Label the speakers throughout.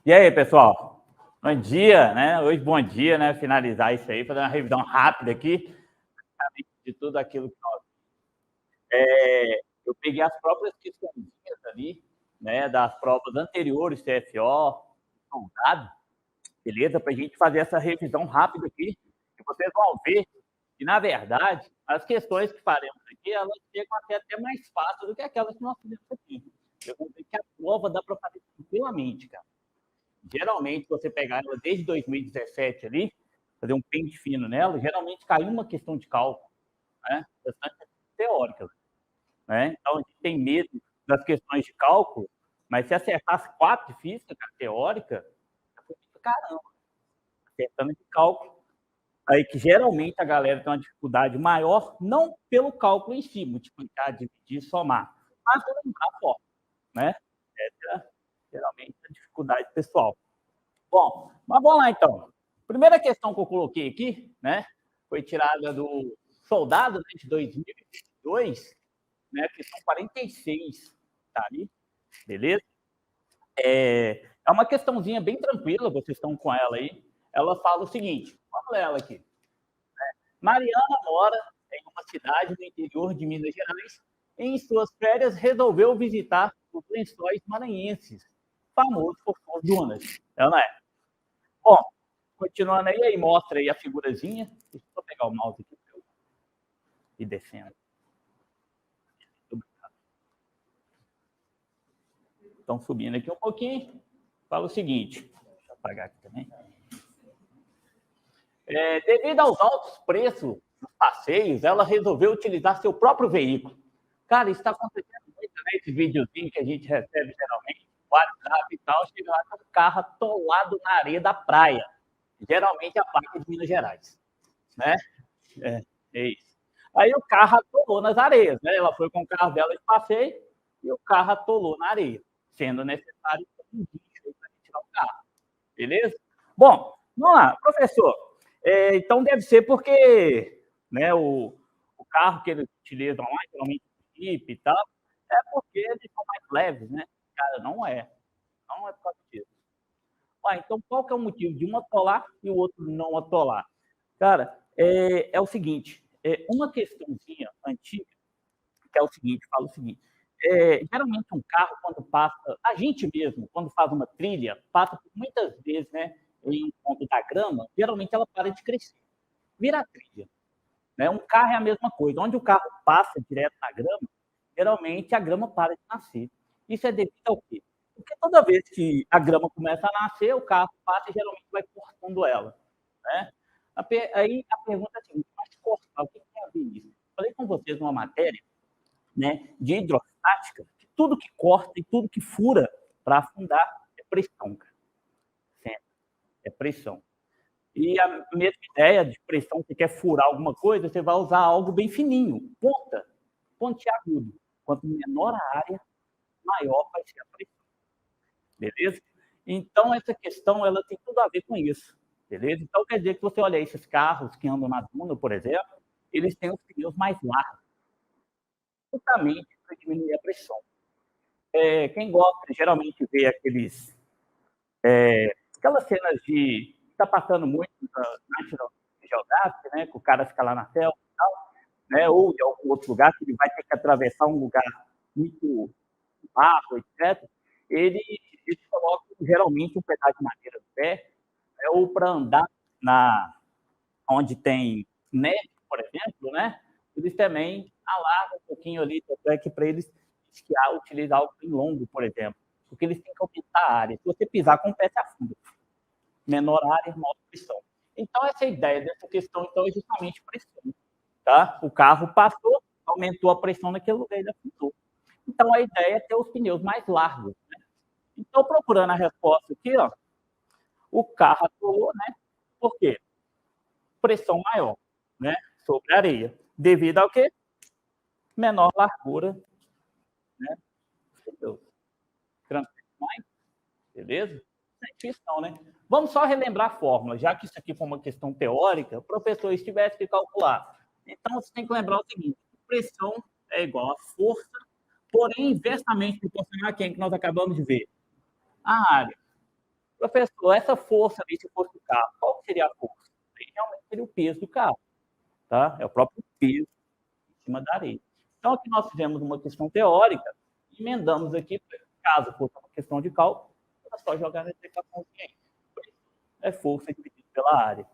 Speaker 1: E aí, pessoal? Bom dia, né? Hoje, bom dia, né? Finalizar isso aí, fazer uma revisão rápida aqui de tudo aquilo que nós. Eu peguei as próprias questões ali, né? Das provas anteriores, CFO, soldado, beleza? Para a gente fazer essa revisão rápida aqui, e vocês vão ver que, na verdade, as questões que faremos aqui, elas chegam até mais fáceis do que aquelas que nós fizemos aqui. Eu vou ver que a prova dá para fazer tranquilamente, cara. Geralmente, você pegar ela desde 2017 ali, fazer um pente fino nela, geralmente cai uma questão de cálculo, né? Bastante teórica, né? Então, a gente tem medo das questões de cálculo, mas se acertar as 4 de física, cara, teórica, foi muito caramba. Acertando de cálculo, aí que geralmente a galera tem uma dificuldade maior, não pelo cálculo em si, multiplicar, dividir, somar, mas por lembrar a forma, né? Essa é geralmente a dificuldade pessoal. Bom, mas vamos lá então. Primeira questão que eu coloquei aqui, né, foi tirada do soldado, né, de 2022, né, questão 46, tá ali, beleza? É uma questãozinha bem tranquila, vocês estão com ela aí. Ela fala o seguinte, vamos ler ela aqui. Mariana mora em uma cidade do interior de Minas Gerais. Em suas férias, resolveu visitar os Lençóis Maranhenses, famoso por suas dunas. Ela não é? Bom, continuando aí mostra aí a figurazinha. Deixa eu só pegar o mouse aqui para eu ir descendo. Estão subindo aqui um pouquinho. Fala o seguinte. Deixa eu apagar aqui também. Devido aos altos preços dos passeios, ela resolveu utilizar seu próprio veículo. Cara, isso está acontecendo muito, né? Esse videozinho que a gente recebe geralmente, WhatsApp e tal, chega lá com o carro atolado na areia da praia. Geralmente a placa de Minas Gerais, né? É isso. Aí o carro atolou nas areias, né? Ela foi com o carro dela de passeio e o carro atolou na areia, sendo necessário um guincho para tirar o carro. Beleza? Bom, vamos lá, professor. Então deve ser porque, né, o carro que eles utilizam lá, geralmente Jeep e tal, é porque eles são mais leves, né? Cara, não é. Não é por causa disso. Então qual que é o motivo de um atolar e o outro não atolar? Cara, é o seguinte, uma questãozinha antiga, que é o seguinte, fala o seguinte, geralmente um carro, quando passa, a gente mesmo, quando faz uma trilha, passa por muitas vezes, né, em um ponto da grama, geralmente ela para de crescer, vira a trilha. Né? Um carro é a mesma coisa, onde o carro passa direto na grama, geralmente a grama para de nascer. Isso é devido ao quê? Porque toda vez que a grama começa a nascer, o carro passa e geralmente vai cortando ela. Né? Aí a pergunta é a seguinte, mas cortar, o que tem a ver isso? Falei com vocês numa matéria, né, de hidrostática, que tudo que corta e tudo que fura para afundar é pressão, cara. Sempre. É pressão. E a mesma ideia de pressão, você quer furar alguma coisa, você vai usar algo bem fininho, ponta, pontiagudo. Quanto menor a área, maior vai ser a pressão. Beleza? Então, essa questão ela tem tudo a ver com isso. Beleza? Então, quer dizer que você olha esses carros que andam na duna, por exemplo, eles têm os pneus mais largos, justamente para diminuir a pressão. Quem gosta, geralmente, vê aquelas cenas de está passando muito na National Geographic, né, que o cara fica lá na selva e tal, né, ou de algum outro lugar que ele vai ter que atravessar um lugar muito barro, etc. Eles colocam geralmente um pedaço de madeira no pé, né, ou para andar onde tem neve, por exemplo, né, eles também alargam um pouquinho ali, até que para eles esquiar, utilizar algo bem longo, por exemplo, porque eles têm que aumentar a área. Se você pisar com o pé, você afunda. Menor área, maior pressão. Então, essa ideia dessa questão então, é justamente pressão. Tá? O carro passou, aumentou a pressão naquele lugar e ele afundou. Então, a ideia é ter os pneus mais largos. Né? Então, procurando a resposta aqui, ó, o carro atolou, né? Por quê? Pressão maior, né? Sobre a areia. Devido ao quê? Menor largura, né? Mais, beleza? Não é difícil não, né? Vamos só relembrar a fórmula, já que isso aqui foi uma questão teórica, o professor tivesse que calcular. Então, você tem que lembrar o seguinte, pressão é igual a força, porém inversamente proporcional a quem que nós acabamos de ver? A área. professor, essa força ali, se fosse o carro, qual seria a força? Aí realmente seria o peso do carro, tá? É o próprio peso em cima da areia. Então, aqui nós fizemos uma questão teórica, emendamos aqui, caso fosse uma questão de cálculo, era só jogar nessa equaçãozinha aí. É força dividida pela área.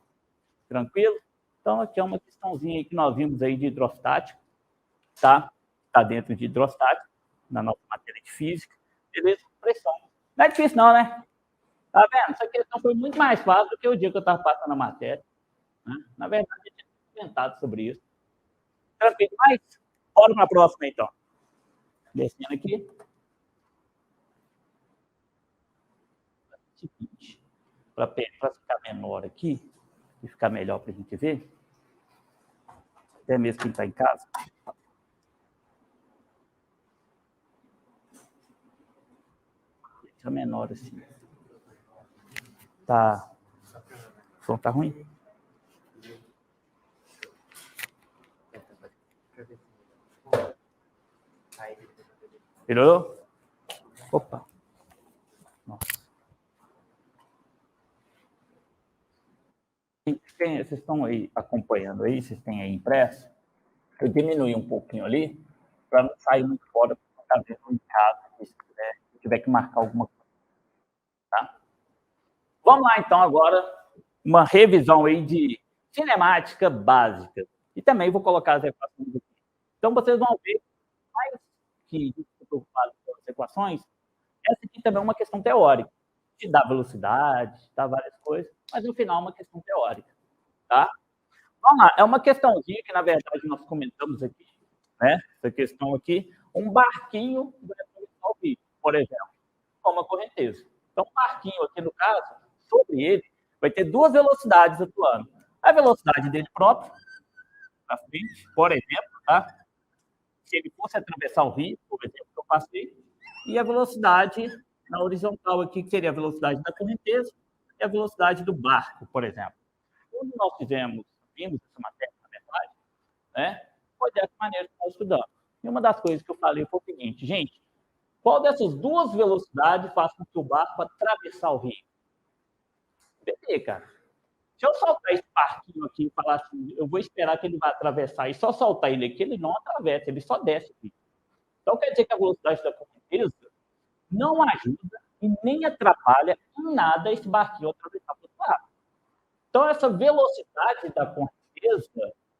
Speaker 1: Tranquilo? Então, aqui é uma questãozinha que nós vimos aí de hidrostática, tá? Está dentro de hidrostática, na nossa matéria de física. Beleza? Pressão. Não é difícil não, né? Tá vendo? Essa questão foi muito mais fácil do que o dia que eu estava passando a matéria. Né? Na verdade, eu tinha comentado sobre isso. Tranquilo, mas bora para a próxima, então. Descendo aqui. Seguinte, para ficar menor aqui, e ficar melhor para a gente ver, até mesmo quem está em casa. Deixa menor assim. Tá. O som tá ruim? Melhorou? Opa. Nossa. Vocês estão aí acompanhando aí? Vocês têm aí impresso? Eu diminui um pouquinho ali, para não sair muito fora, para ficar vendo em casa, se tiver que marcar alguma coisa. Tá? Vamos lá, então, agora, uma revisão aí de cinemática básica. E também vou colocar as equações aqui. Então, vocês vão ver, mais que preocupado com as equações, essa aqui também é uma questão teórica. Te dá velocidade, te dá várias coisas, mas no final é uma questão teórica. Tá? Vamos lá, é uma questãozinha que, na verdade, nós comentamos aqui, né? Essa questão aqui, um barquinho vai atravessar o rio, por exemplo, com uma correnteza. Então, um barquinho aqui, no caso, sobre ele, vai ter duas velocidades atuando. A velocidade dele próprio, para frente, por exemplo, tá? Se ele fosse atravessar o rio, por exemplo, que eu passei, e a velocidade na horizontal aqui, que seria a velocidade da correnteza, e a velocidade do barco, por exemplo. Quando nós vimos essa matéria, na verdade, né, foi dessa maneira que nós estudamos. E uma das coisas que eu falei foi o seguinte, gente, qual dessas duas velocidades faz com que o barco atravessar o rio? Beleza, cara. Se eu soltar esse barquinho aqui e falar assim, eu vou esperar que ele vai atravessar e só soltar ele aqui, ele não atravessa, ele só desce aqui. Então quer dizer que a velocidade da correnteza não ajuda e nem atrapalha em nada esse barquinho atravessar para o outro lado. Então, essa velocidade da correnteza,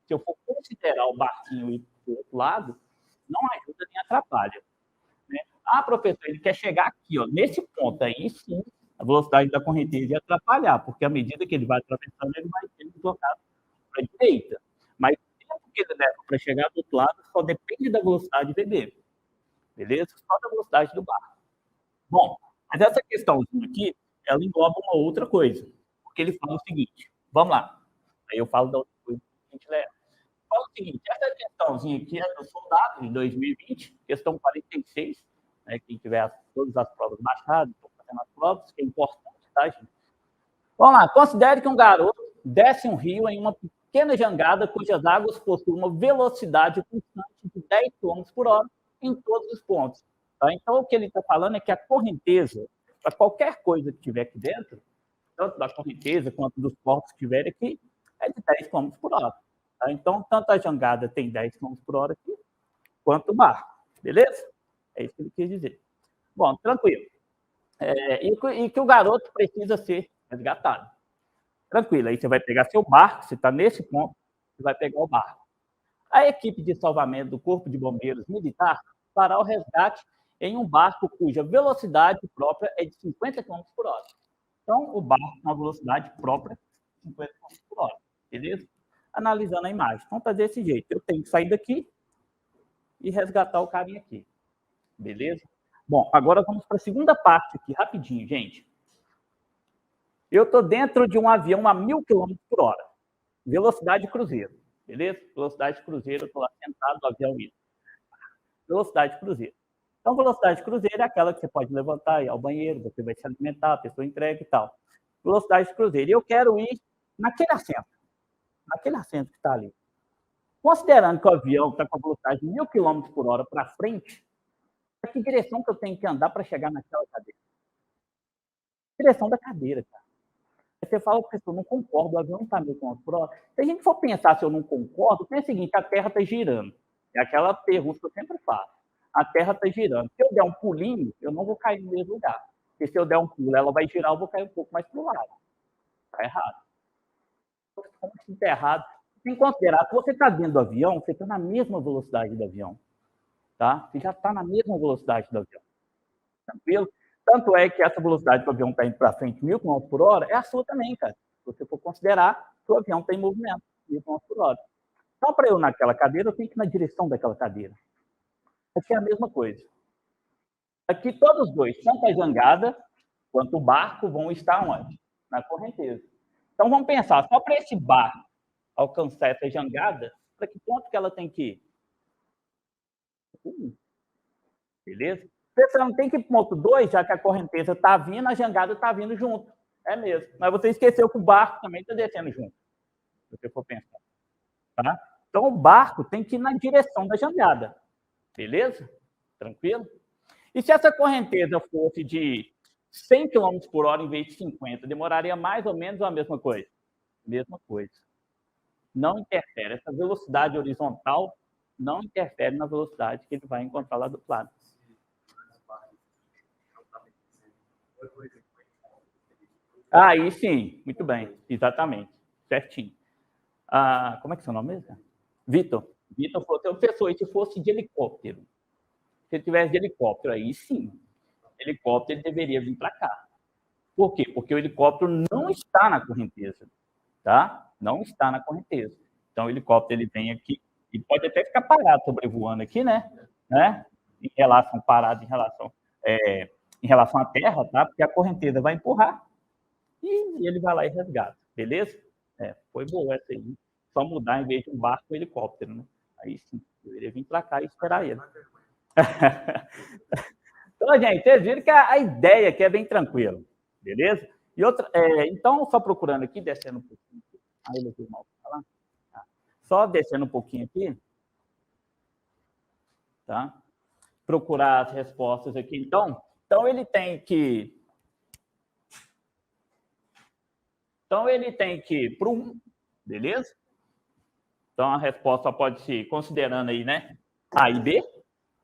Speaker 1: se eu for considerar o barquinho ir para o outro lado, não ajuda nem atrapalha. Né? Ah, professor, ele quer chegar aqui, ó, nesse ponto aí, sim, a velocidade da correnteza ia atrapalhar, porque à medida que ele vai atravessando, ele vai sendo deslocado para a direita. Mas o tempo que ele leva para chegar do outro lado só depende da velocidade dele. Beleza? Só da velocidade do barco. Bom, mas essa questãozinha aqui, ela engloba uma outra coisa. Porque ele fala o seguinte, vamos lá. Aí eu falo da outra coisa que a gente leva. Fala o seguinte, essa questãozinha aqui é do soldado de 2020, questão 46, né, quem tiver todas as provas baixadas, estou fazendo as provas, que é importante, tá, gente? Vamos lá, considere que um garoto desce um rio em uma pequena jangada cujas águas possuem uma velocidade constante de 10 km por hora em todos os pontos. Tá? Então, o que ele está falando é que a correnteza, para qualquer coisa que tiver aqui dentro, tanto da correnteza quanto dos corpos que estiverem aqui, é de 10 km por hora. Tá? Então, tanto a jangada tem 10 km por hora aqui, quanto o barco. Beleza? É isso que ele quis dizer. Bom, tranquilo. E que o garoto precisa ser resgatado. Tranquilo, aí você vai pegar seu barco, você está nesse ponto, você vai pegar o barco. A equipe de salvamento do Corpo de Bombeiros Militar fará o resgate em um barco cuja velocidade própria é de 50 km por hora. Então, o barco com a velocidade própria, 50 km por hora. Beleza? Analisando a imagem. Então, está desse jeito. Eu tenho que sair daqui e resgatar o carinha aqui. Beleza? Bom, agora vamos para a segunda parte aqui, rapidinho, gente. Eu estou dentro de um avião a 1.000 km por hora. Velocidade cruzeiro. Beleza? Velocidade cruzeiro, eu estou lá sentado no avião indo. Velocidade cruzeiro. Então, velocidade cruzeiro é aquela que você pode levantar e ir ao banheiro, você vai se alimentar, a pessoa entrega e tal. Velocidade cruzeiro. E eu quero ir naquele assento que está ali. Considerando que o avião está com a velocidade de 1.000 km por hora para frente, para que direção que eu tenho que andar para chegar naquela cadeira? Direção da cadeira, cara. Aí você fala para a pessoa, não concordo, o avião não está 1.000 km por hora. Se a gente for pensar se eu não concordo, pensa o seguinte, a Terra está girando. É aquela pergunta que eu sempre faço. A Terra está girando. Se eu der um pulinho, eu não vou cair no mesmo lugar. Porque se eu der um pulo, ela vai girar, eu vou cair um pouco mais para o lado. Está errado. Como assim está errado? Você tem que considerar que você está dentro do avião, você está na mesma velocidade do avião. Tá? Você já está na mesma velocidade do avião. Tranquilo? Tanto é que essa velocidade que o avião está indo para frente, 1.000 km por hora, é a sua também, cara. Se você for considerar que o avião tem movimento, 1.000 km por hora. Então, para eu naquela cadeira, eu tenho que ir na direção daquela cadeira. Aqui é a mesma coisa. Aqui todos os dois, tanto a jangada quanto o barco, vão estar onde? Na correnteza. Então, vamos pensar, só para esse barco alcançar essa jangada, para que ponto que ela tem que ir? Beleza? Você não tem que ir para o ponto 2, já que a correnteza está vindo, a jangada está vindo junto. É mesmo. Mas você esqueceu que o barco também está descendo junto, se você for pensar. Tá? Então, o barco tem que ir na direção da jangada. Beleza? Tranquilo? E se essa correnteza fosse de 100 km por hora em vez de 50, demoraria mais ou menos a mesma coisa? Mesma coisa. Não interfere. Essa velocidade horizontal não interfere na velocidade que ele vai encontrar lá do outro lado. Aí sim, muito bem, exatamente, certinho. Como é que é o seu nome mesmo? Vitor. Vitor falou, se pessoa, se fosse de helicóptero, se ele tivesse de helicóptero, aí sim, o helicóptero ele deveria vir para cá. Por quê? Porque o helicóptero não está na correnteza, tá? Não está na correnteza. Então, o helicóptero ele vem aqui, e pode até ficar parado sobrevoando aqui, né? Em relação parado, em relação à terra, tá? Porque a correnteza vai empurrar e ele vai lá e resgata, beleza? Foi boa essa aí. Só mudar em vez de um barco, um helicóptero, né? Aí sim, eu iria vir para cá e esperar ele. Então, gente, vocês viram que a ideia aqui é bem tranquila, beleza? E outra, então, só procurando aqui, descendo um pouquinho aqui. Aí ele mal falar. Tá. Só descendo um pouquinho aqui, tá? Procurar as respostas aqui. Então ele tem que ir para um, beleza? Então, a resposta pode ser, considerando aí, né? A e B,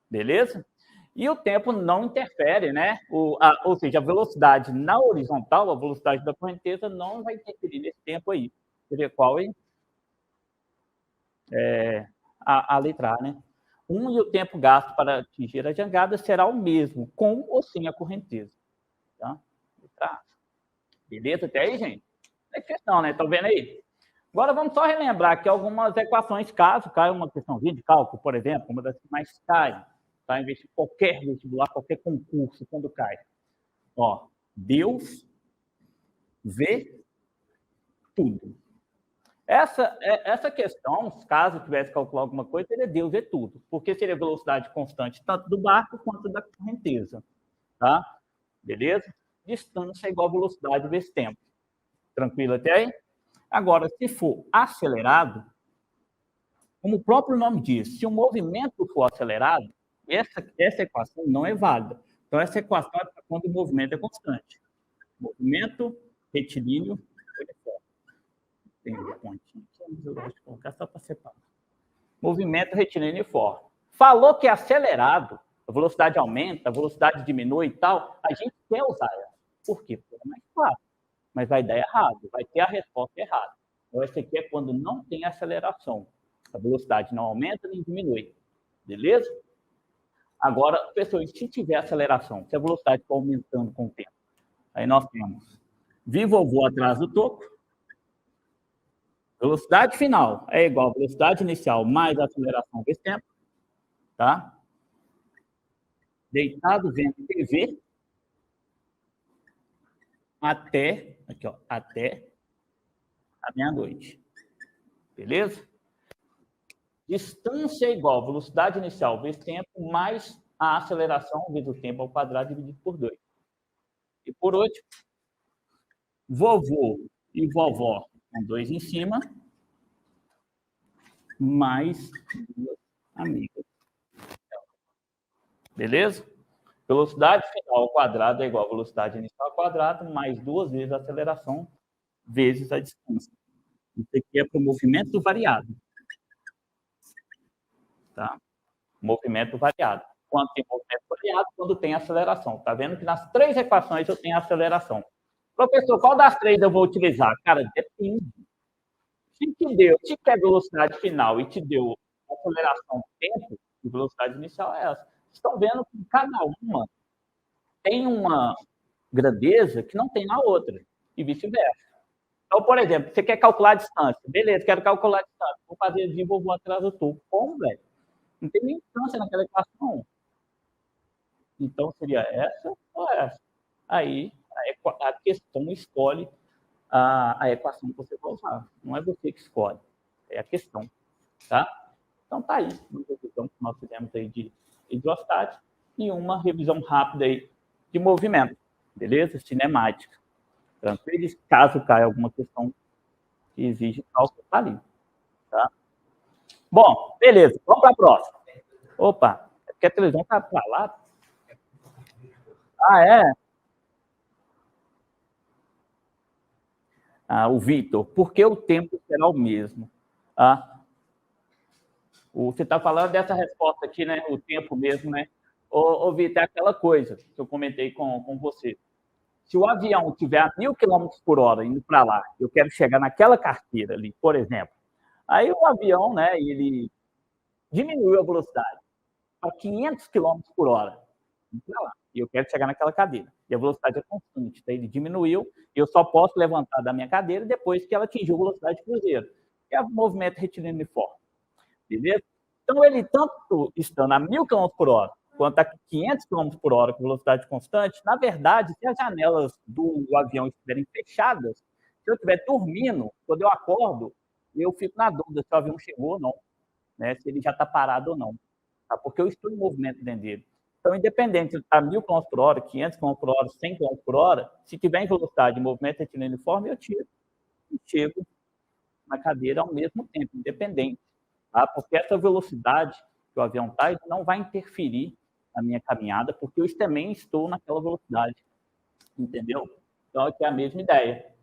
Speaker 1: beleza? E o tempo não interfere, né? Ou seja, a velocidade na horizontal, a velocidade da correnteza não vai interferir nesse tempo aí. Seria qual aí? A letra A, né? E o tempo gasto para atingir a jangada será o mesmo, com ou sem a correnteza. Tá? Letra A. Beleza até aí, gente? Não é questão, né? Estão vendo aí? Agora vamos só relembrar aqui algumas equações, caso caia uma questãozinha de cálculo, por exemplo, uma das que mais caem, tá? Em vez de qualquer vestibular, qualquer concurso, quando cai. Ó, Deus vê tudo. Essa questão, caso tivesse que calcular alguma coisa, seria Deus vê tudo, porque seria velocidade constante tanto do barco quanto da correnteza. Tá? Beleza? Distância é igual a velocidade vezes tempo. Tranquilo até aí? Agora, se for acelerado, como o próprio nome diz, se o movimento for acelerado, essa equação não é válida. Então, essa equação é para quando o movimento é constante. Movimento retilíneo uniforme. Tem um pontinho aqui, mas eu gosto de colocar só para separar. Movimento retilíneo uniforme. Falou que é acelerado, a velocidade aumenta, a velocidade diminui e tal, a gente quer usar ela. Por quê? Porque é mais fácil. Mas vai dar errado, vai ter a resposta errada. Então, essa aqui é quando não tem aceleração. A velocidade não aumenta nem diminui. Beleza? Agora, pessoal, se tiver aceleração, se a velocidade for aumentando com o tempo, aí nós temos viva ou voo atrás do toco. Velocidade final é igual a velocidade inicial mais a aceleração vezes tempo. Tá? Deitado vento TV até a meia-noite. Beleza? Distância é igual a velocidade inicial vezes tempo mais a aceleração vezes o tempo ao quadrado dividido por 2. E por último, vovô e vovó com 2 em cima, mais 2 amigas. Beleza? Velocidade final ao quadrado é igual a velocidade inicial ao quadrado mais 2 vezes a aceleração vezes a distância. Isso aqui é para o movimento variado. Tá? Movimento variado. Quando tem movimento variado, quando tem aceleração. Está vendo que nas 3 equações eu tenho aceleração. Professor, qual das 3 eu vou utilizar? Cara, depende. Se quer velocidade final e te deu aceleração tempo, e velocidade inicial é essa. Vocês estão vendo que cada uma tem uma grandeza que não tem na outra, e vice-versa. Então, por exemplo, você quer calcular a distância. Beleza, quero calcular a distância. Vou fazer adesivo, vou atrás do tubo. Como, velho? Não tem nem distância naquela equação. Então, seria essa ou essa? Aí, a questão escolhe a equação que você vai usar. Não é você que escolhe, é a questão. Tá? Então, tá aí. Uma revisão que nós fizemos aí de hidrostática e uma revisão rápida aí de movimento. Beleza? Cinemática. Tranquilo? Caso caia alguma questão que exige cálculo, tá ali. Tá? Bom, beleza. Vamos para a próxima. Opa, é porque a televisão tá para lá. Ah, é? O Vitor, por que o tempo será o mesmo? Você está falando dessa resposta aqui, né? O tempo mesmo, né? Ô Vitor, é aquela coisa que eu comentei com você. Se o avião estiver a 1.000 km por hora indo para lá, eu quero chegar naquela carteira ali, por exemplo, aí o avião, né, ele diminuiu a velocidade para 500 km por hora. E eu quero chegar naquela cadeira. E a velocidade é constante. Então, ele diminuiu, e eu só posso levantar da minha cadeira depois que ela atingiu a velocidade cruzeiro, que é o movimento retilíneo uniforme. Beleza? Então, ele tanto estando a 1.000 km por hora, quanto a 500 km por hora com velocidade constante, na verdade, se as janelas do avião estiverem fechadas, se eu estiver dormindo, quando eu acordo, eu fico na dúvida se o avião chegou ou não, né? Se ele já está parado ou não. Tá? Porque eu estou em movimento dentro dele. Então, independente se ele está 1.000 km por hora, 500 km por hora, 100 km por hora, se tiver em velocidade de movimento retilíneo uniforme, eu tiro e chego na cadeira ao mesmo tempo, independente. Tá? Porque essa velocidade que o avião está não vai interferir na minha caminhada, porque eu também estou naquela velocidade. Entendeu? Então, aqui é a mesma ideia.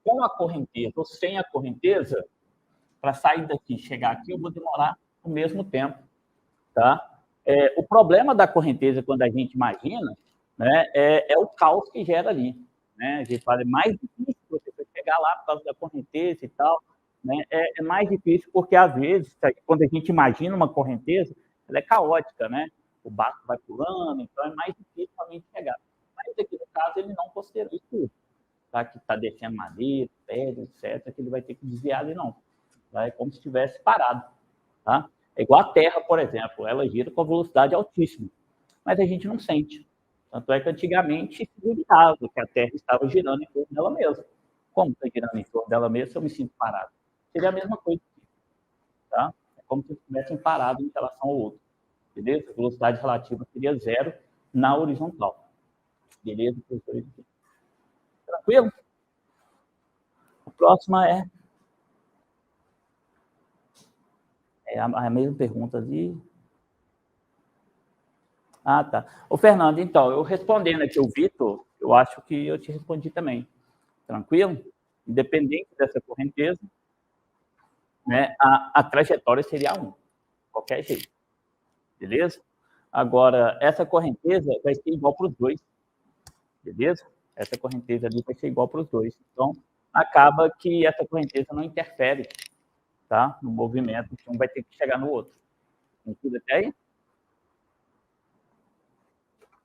Speaker 1: Com a correnteza ou sem a correnteza, para sair daqui e chegar aqui, eu vou demorar o mesmo tempo. Tá? O problema da correnteza, quando a gente imagina, né, é o caos que gera ali. Né? A gente fala, é mais difícil você chegar lá por causa da correnteza e tal. Né? É mais difícil porque, às vezes, quando a gente imagina uma correnteza, ela é caótica, né? O barco vai pulando, então é mais difícil para a gente chegar. Mas aqui, no caso, ele não considerou isso tudo. Tá? Que está descendo madeira, pedra, etc., que ele vai ter que desviar ali, não. Tá? É como se estivesse parado. Tá? É igual a Terra, por exemplo, ela gira com velocidade altíssima, mas a gente não sente. Tanto é que antigamente se duvidava que a Terra estava girando em torno dela mesma. Como está girando em torno dela mesma se eu me sinto parado? Seria a mesma coisa. Tá? É como se estivessem parados em relação ao outro. Beleza? A velocidade relativa seria zero na horizontal. Beleza, professor? Tranquilo? A próxima é a mesma pergunta ali. Tá. Ô, Fernando, então, eu respondendo aqui o Vitor, eu acho que eu te respondi também. Tranquilo? Independente dessa correnteza, né, a trajetória seria 1, qualquer jeito. Beleza? Agora, essa correnteza vai ser igual para os dois. Beleza? Essa correnteza ali vai ser igual para os dois. Então, acaba que essa correnteza não interfere, tá, no movimento, que um vai ter que chegar no outro. Entendeu até aí?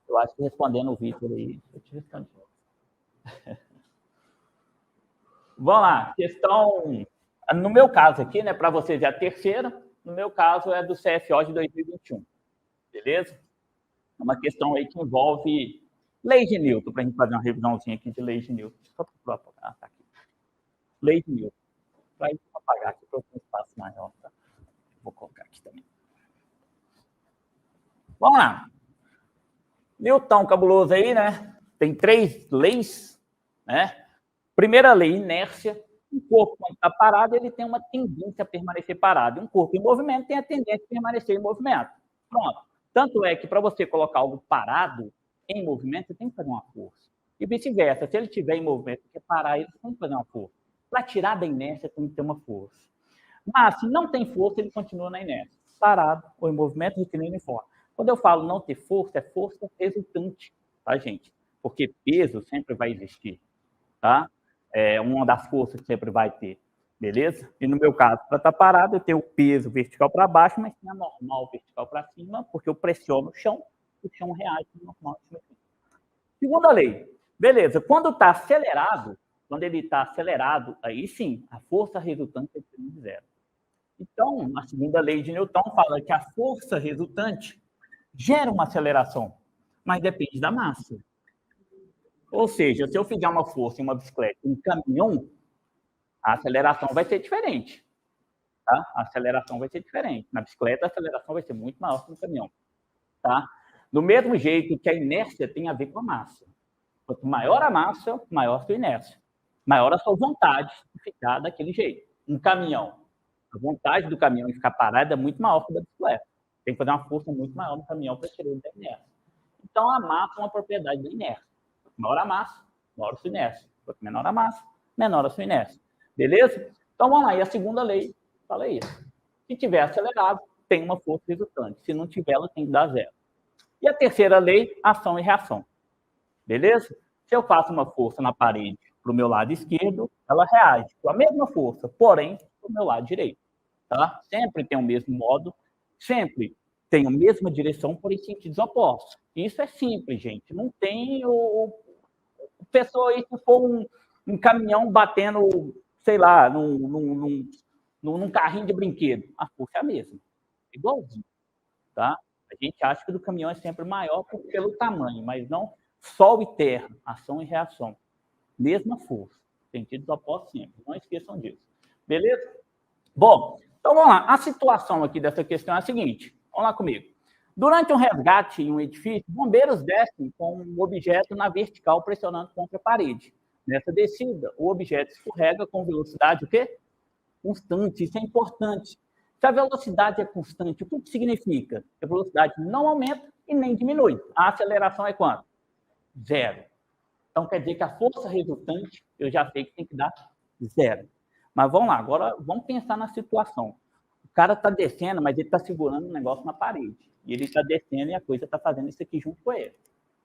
Speaker 1: Eu acho que respondendo o Vitor aí, eu te respondi. Vamos lá, questão. No meu caso aqui, né, para vocês é a terceira, no meu caso é do CFO de 2021. Beleza? É uma questão aí que envolve lei de Newton, para a gente fazer uma revisãozinha aqui de lei de Newton. Só para tá aqui. Lei de Newton. Para apagar aqui para um espaço maior. Tá? Vou colocar aqui também. Vamos lá. Newton cabuloso aí, né? Tem 3 leis, né? Primeira lei, inércia. Um corpo, quando está parado, ele tem uma tendência a permanecer parado. Um corpo em movimento tem a tendência a permanecer em movimento. Pronto. Tanto é que para você colocar algo parado em movimento, você tem que fazer uma força. E vice-versa, se ele estiver em movimento e quer parar, ele tem que fazer uma força. Para tirar da inércia, tem que ter uma força. Mas se não tem força, ele continua na inércia. Parado ou em movimento, retilíneo e forma. Quando eu falo não ter força, é força resultante, tá, gente? Porque peso sempre vai existir, tá? É uma das forças que sempre vai ter, beleza? E no meu caso, para estar parado, eu tenho o peso vertical para baixo, mas tem a normal vertical para cima, porque eu pressiono o chão reage no normal. Segunda lei, beleza. Quando está acelerado, quando ele está acelerado, aí sim, a força resultante é de zero. Então, a segunda lei de Newton fala que a força resultante gera uma aceleração, mas depende da massa. Ou seja, se eu fizer uma força em uma bicicleta, em um caminhão, a aceleração vai ser diferente. Tá? A aceleração vai ser diferente. Na bicicleta, a aceleração vai ser muito maior que no caminhão. Tá? Do mesmo jeito que a inércia tem a ver com a massa. Quanto maior a massa, maior a sua inércia. Maior a sua vontade de ficar daquele jeito. Um caminhão. A vontade do caminhão em ficar parado é muito maior que a da bicicleta. Tem que fazer uma força muito maior no caminhão para tirar ele da inércia. Então, a massa é uma propriedade da inércia. Maior a massa, maior a sua inércia. Quanto menor a massa, menor a sua inércia. Beleza? Então, vamos lá. E a segunda lei fala isso. Se tiver acelerado, tem uma força resultante. Se não tiver, ela tem que dar zero. E a terceira lei, ação e reação. Beleza? Se eu faço uma força na parede para o meu lado esquerdo, ela reage com a mesma força, porém, para o meu lado direito. Tá? Sempre tem o mesmo modo, sempre tem a mesma direção, porém sentidos opostos. Isso é simples, gente. Não tem o pessoa aí, se for um caminhão batendo, sei lá, num carrinho de brinquedo, a força é a mesma. Igualzinho. Tá? A gente acha que o do caminhão é sempre maior pelo tamanho, mas não sol e terra, ação e reação. Mesma força. Sentidos opostos sempre. Não esqueçam disso. Beleza? Bom, então vamos lá. A situação aqui dessa questão é a seguinte. Vamos lá comigo. Durante um resgate em um edifício, bombeiros descem com um objeto na vertical pressionando contra a parede. Nessa descida, o objeto escorrega com velocidade o quê? Constante. Isso é importante. Se a velocidade é constante, o que significa? Que a velocidade não aumenta e nem diminui. A aceleração é quanto? Zero. Então, quer dizer que a força resultante, eu já sei que tem que dar zero. Mas vamos lá, agora vamos pensar na situação. O cara está descendo, mas ele está segurando um negócio na parede. E ele está descendo e a coisa está fazendo isso aqui junto com ele.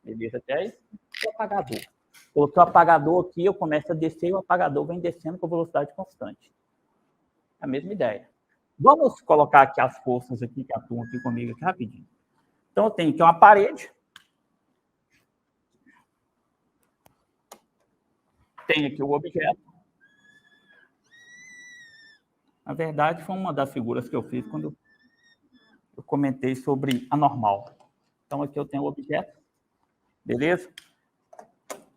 Speaker 1: Beleza? Até aí, o apagador. Coloquei o apagador aqui, eu começo a descer e o apagador vem descendo com velocidade constante. A mesma ideia. Vamos colocar aqui as forças aqui que atuam aqui comigo aqui rapidinho. Então, eu tenho aqui uma parede. Tenho aqui o objeto. Na verdade, foi uma das figuras que eu fiz quando eu comentei sobre a normal. Então, aqui eu tenho o objeto. Beleza?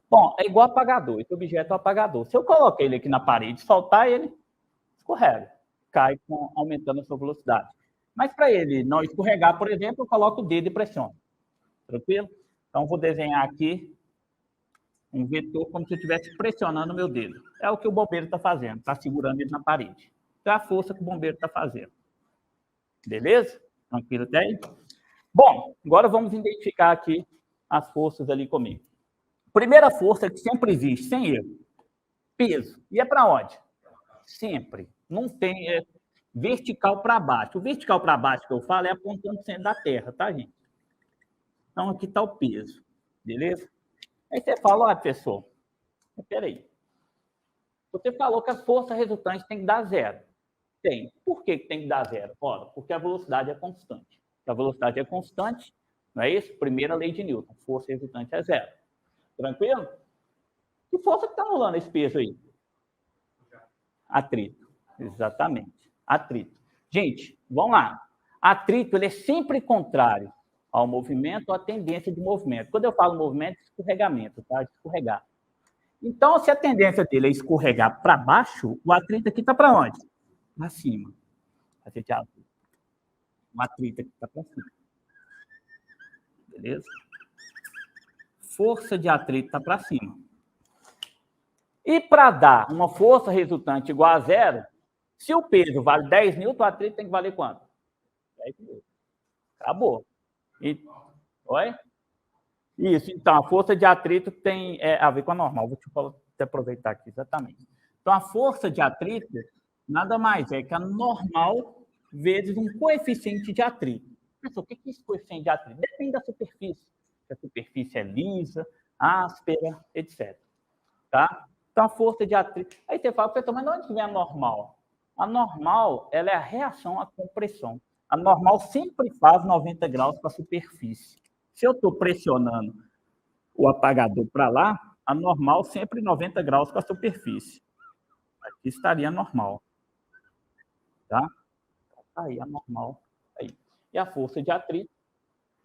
Speaker 1: Bom, é igual apagador. Esse objeto é o apagador. Se eu colocar ele aqui na parede e soltar ele, escorrega. Cai aumentando a sua velocidade. Mas para ele não escorregar, por exemplo, eu coloco o dedo e pressiono. Tranquilo? Então, vou desenhar aqui um vetor como se eu estivesse pressionando o meu dedo. É o que o bombeiro está fazendo, está segurando ele na parede. É a força que o bombeiro está fazendo. Beleza? Tranquilo até aí? Bom, agora vamos identificar aqui as forças ali comigo. Primeira força que sempre existe, sem erro, peso. E é para onde? Sempre. Não tem vertical para baixo. O vertical para baixo que eu falo é apontando o centro da Terra, tá, gente? Então, aqui está o peso. Beleza? Aí você fala, olha, pessoal, peraí. Você falou que a força resultante tem que dar zero. Tem. Por que tem que dar zero? Ora, porque a velocidade é constante. Se a velocidade é constante, não é isso? Primeira lei de Newton. Força resultante é zero. Tranquilo? Que força que está anulando esse peso aí? Atrito. Exatamente. Atrito. Gente, vamos lá. Atrito, ele é sempre contrário ao movimento ou à tendência de movimento. Quando eu falo movimento, escorregamento, tá? Escorregar. Então, se a tendência dele é escorregar para baixo, o atrito aqui está para onde? Para cima. O atrito aqui está para cima. Beleza? Força de atrito está para cima. E para dar uma força resultante igual a zero, se o peso vale 10 newton, o atrito tem que valer quanto? 10 newton. Acabou. Oi? Isso, então, a força de atrito tem a ver com a normal. Vou te aproveitar aqui, exatamente. Então, a força de atrito nada mais é que a normal vezes um coeficiente de atrito. Pessoal, o que é esse coeficiente de atrito? Depende da superfície. Se a superfície é lisa, áspera, etc. Tá? Então, a força de atrito... Aí você fala, pessoal, mas de onde vem a normal? A normal, ela é a reação à compressão. A normal sempre faz 90 graus para a superfície. Se eu estou pressionando o apagador para lá, a normal sempre 90 graus para a superfície. Aqui estaria normal. Tá? Aí a normal. Aí. E a força de atrito,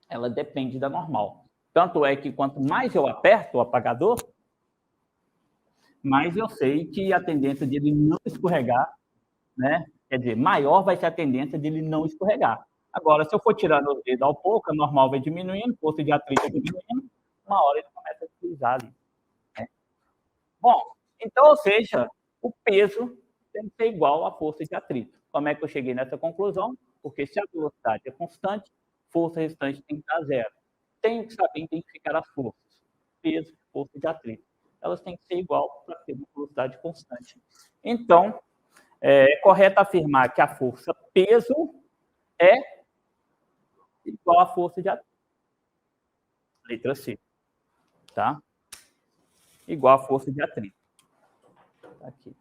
Speaker 1: ela depende da normal. Tanto é que quanto mais eu aperto o apagador, mais eu sei que a tendência de ele não escorregar, né? Quer dizer, maior vai ser a tendência de ele não escorregar. Agora, se eu for tirando o dedo ao pouco, a normal vai diminuindo, a força de atrito vai diminuindo, uma hora ele começa a deslizar ali. Né? Bom, então, ou seja, o peso tem que ser igual à força de atrito. Como é que eu cheguei nessa conclusão? Porque se a velocidade é constante, força restante tem que estar zero. Tenho que saber identificar as forças. Peso, força de atrito. Elas têm que ser igual para ter uma velocidade constante. Então, é correto afirmar que a força peso é igual à força de atrito. Letra C. Tá? Igual à força de atrito. Tá aqui.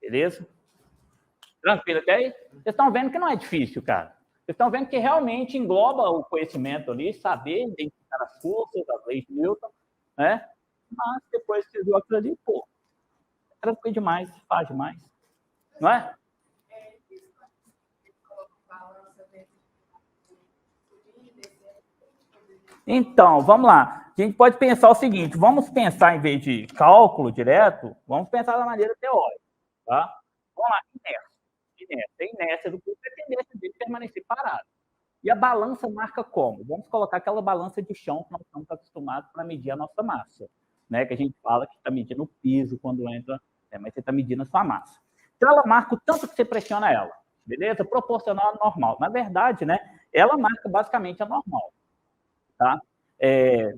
Speaker 1: Beleza? Tranquilo até aí? Vocês estão vendo que não é difícil, cara. Vocês estão vendo que realmente engloba o conhecimento ali, saber identificar as forças, as leis de Newton, né? Mas depois que você viu aquilo ali, pô, é tranquilo demais, faz demais. Não é? Então, vamos lá. A gente pode pensar o seguinte, vamos pensar, em vez de cálculo direto, vamos pensar da maneira teórica. Tá? Vamos lá, inércia. A inércia do corpo é a tendência dele permanecer parado. E a balança marca como? Vamos colocar aquela balança de chão que nós estamos acostumados para medir a nossa massa. Né? Que a gente fala que está medindo o piso quando entra, mas você está medindo a sua massa. Então, ela marca o tanto que você pressiona ela. Beleza? Proporcional à normal. Na verdade, né, ela marca basicamente a normal. Tá?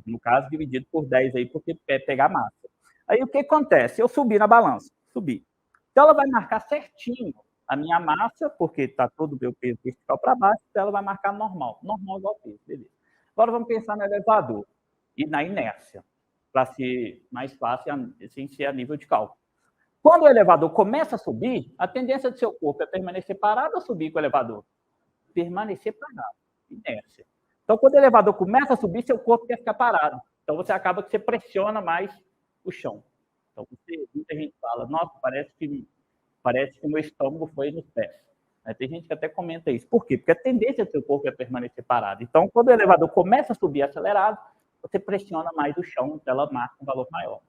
Speaker 1: No caso, dividido por 10 aí, porque é pegar massa. Aí o que acontece? Eu subi na balança, subi. Então ela vai marcar certinho a minha massa, porque está todo o meu peso vertical para baixo, então ela vai marcar normal. Normal igual peso, beleza. Agora vamos pensar no elevador e na inércia, para ser mais fácil, sem ser a nível de cálculo. Quando o elevador começa a subir, a tendência do seu corpo é permanecer parado ou subir com o elevador? Permanecer parado, inércia. Então, quando o elevador começa a subir, seu corpo quer ficar parado. Então, você acaba que você pressiona mais o chão. Então, muita gente fala, nossa, parece que o meu estômago foi nos pés. Tem gente que até comenta isso. Por quê? Porque a tendência do seu corpo é permanecer parado. Então, quando o elevador começa a subir acelerado, você pressiona mais o chão, então ela marca um valor maior.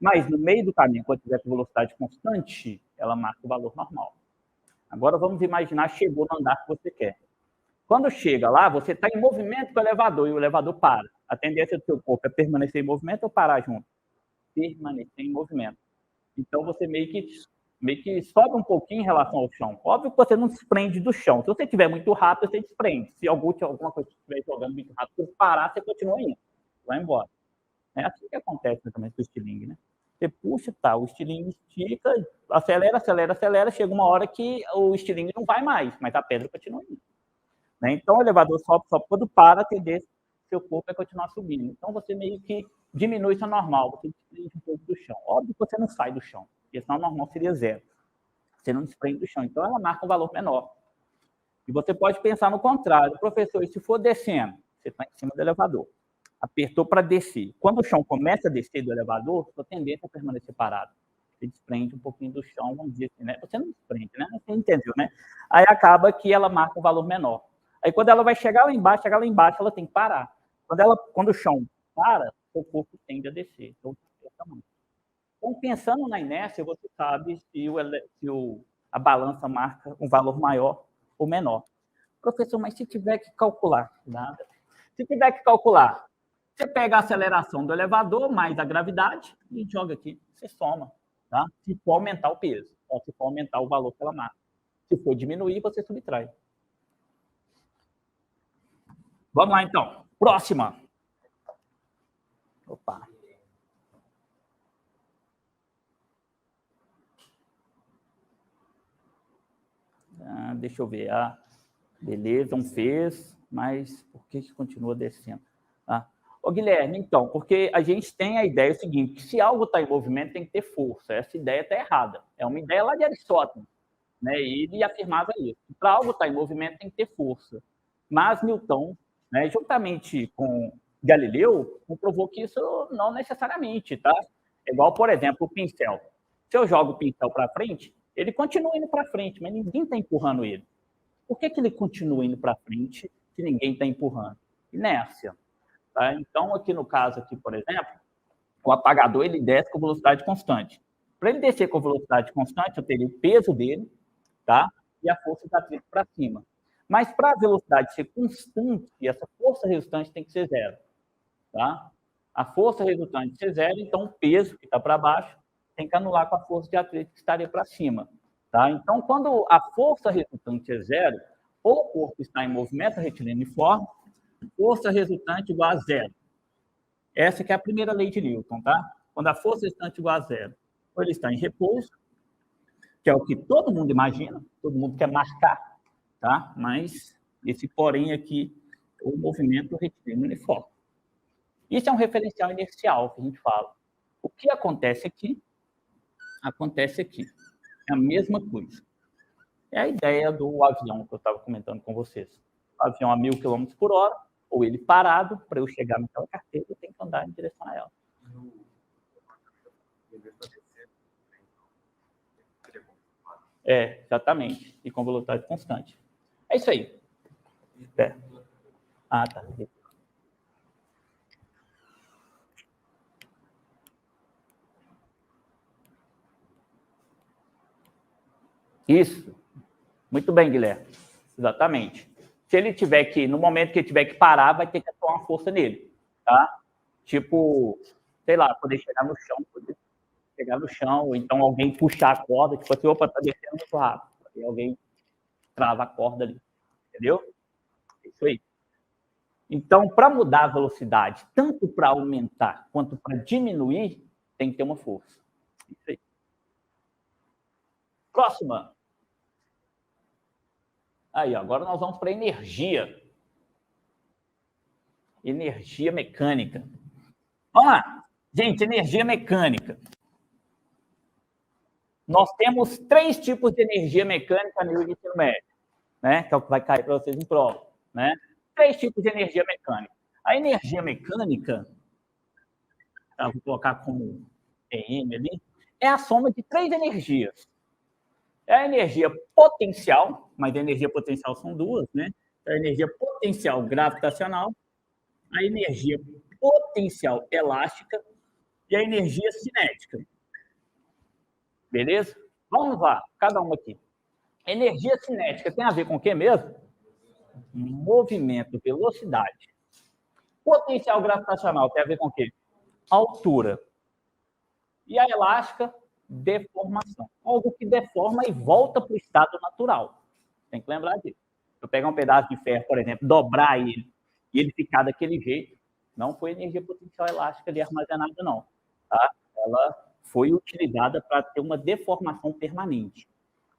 Speaker 1: Mas, no meio do caminho, quando tiver com velocidade constante, ela marca o valor normal. Agora, vamos imaginar, chegou no andar que você quer. Quando chega lá, você está em movimento com o elevador e o elevador para. A tendência do seu corpo é permanecer em movimento ou parar junto? Permanecer em movimento. Então, você meio que sobe um pouquinho em relação ao chão. Óbvio que você não desprende do chão. Se você estiver muito rápido, você desprende. Se alguma coisa estiver jogando muito rápido, se parar, você continua indo. Vai embora. É assim que acontece também com o estilingue, né? Você puxa, tá, o estilingue estica, acelera, chega uma hora que o estilingue não vai mais, mas a pedra continua indo. Né? Então, o elevador sobe quando para, a tendência seu corpo é continuar subindo. Então, você meio que diminui isso ao normal, você desprende um pouco do chão. Óbvio que você não sai do chão, porque senão o normal seria zero. Você não desprende do chão. Então, ela marca um valor menor. E você pode pensar no contrário. Professor, e se for descendo? Você está em cima do elevador. Apertou para descer. Quando o chão começa a descer do elevador, sua tendência é permanecer parado. Você desprende um pouquinho do chão, vamos dizer assim, né? Você não desprende, né? Você entendeu, né? Aí acaba que ela marca um valor menor. Aí quando ela vai chegar lá embaixo, ela tem que parar. Quando o chão para, o corpo tende a descer. Então, pensando na inércia, você sabe se a balança marca um valor maior ou menor. Professor, mas se tiver que calcular, nada. Se tiver que calcular, você pega a aceleração do elevador mais a gravidade e joga aqui, você soma, tá? Se for aumentar o peso, ou se for aumentar o valor pela massa. Se for diminuir, você subtrai. Vamos lá, então. Próxima. Opa. Deixa eu ver. Beleza, um fez, mas por que continua descendo? Ô, Guilherme, então, porque a gente tem a ideia seguinte, que se algo está em movimento, tem que ter força. Essa ideia está errada. É uma ideia lá de Aristóteles, né? E ele afirmava isso. Para algo estar em movimento, tem que ter força. Mas Newton, né, juntamente com Galileu, comprovou que isso não necessariamente, tá? É igual, por exemplo, o pincel. Se eu jogo o pincel para frente, ele continua indo para frente, mas ninguém está empurrando ele. Por que ele continua indo para frente se ninguém está empurrando? Inércia. Tá? Então, aqui no caso, aqui, por exemplo, o apagador ele desce com velocidade constante. Para ele descer com velocidade constante, eu teria o peso dele, tá? E a força da atrito para cima. Mas para a velocidade ser constante, essa força resultante tem que ser zero. Tá? A força resultante ser zero, então o peso que está para baixo tem que anular com a força de atrito que estaria para cima. Tá? Então, quando a força resultante é zero, ou o corpo está em movimento retilíneo-uniforme, força resultante igual a zero. Essa que é a primeira lei de Newton, tá? Quando a força resultante igual a zero, ou ele está em repouso, que é o que todo mundo imagina, todo mundo quer marcar, tá? Mas esse porém aqui, o movimento retilíneo-uniforme. Isso é um referencial inercial que a gente fala. O que acontece aqui, acontece aqui. É a mesma coisa. É a ideia do avião que eu estava comentando com vocês. O avião a 1.000 km por hora, ou ele parado, para eu chegar naquela carteira, eu tenho que andar em direção a ela. Exatamente. E com velocidade constante. É isso aí. Tá. Isso. Muito bem, Guilherme. Exatamente. Se ele tiver que, no momento que ele tiver que parar, vai ter que atuar uma força nele, tá? Tipo, sei lá, poder chegar no chão, ou então alguém puxar a corda, tipo assim, opa, tá descendo muito rápido. E alguém trava a corda ali, entendeu? É isso aí. Então, para mudar a velocidade, tanto para aumentar quanto para diminuir, tem que ter uma força. Isso aí. Próxima. Aí, agora nós vamos para energia. Energia mecânica. Vamos lá. Gente, energia mecânica. Nós temos 3 tipos de energia mecânica a nível de ensino médio, né? Que é o que vai cair para vocês em prova, né? 3 tipos de energia mecânica. A energia mecânica, tá? Vou colocar como EM ali, é a soma de 3 energias. É a energia potencial, mas a energia potencial são duas, né? A energia potencial gravitacional, a energia potencial elástica e a energia cinética. Beleza? Vamos lá, cada uma aqui. Energia cinética tem a ver com o que mesmo? Movimento, velocidade. Potencial gravitacional tem a ver com o quê? Altura. E a elástica, deformação. Algo que deforma e volta para o estado natural. Tem que lembrar disso. Se eu pegar um pedaço de ferro, por exemplo, dobrar ele e ele ficar daquele jeito, não foi energia potencial elástica ali armazenada, não. Tá? Ela foi utilizada para ter uma deformação permanente.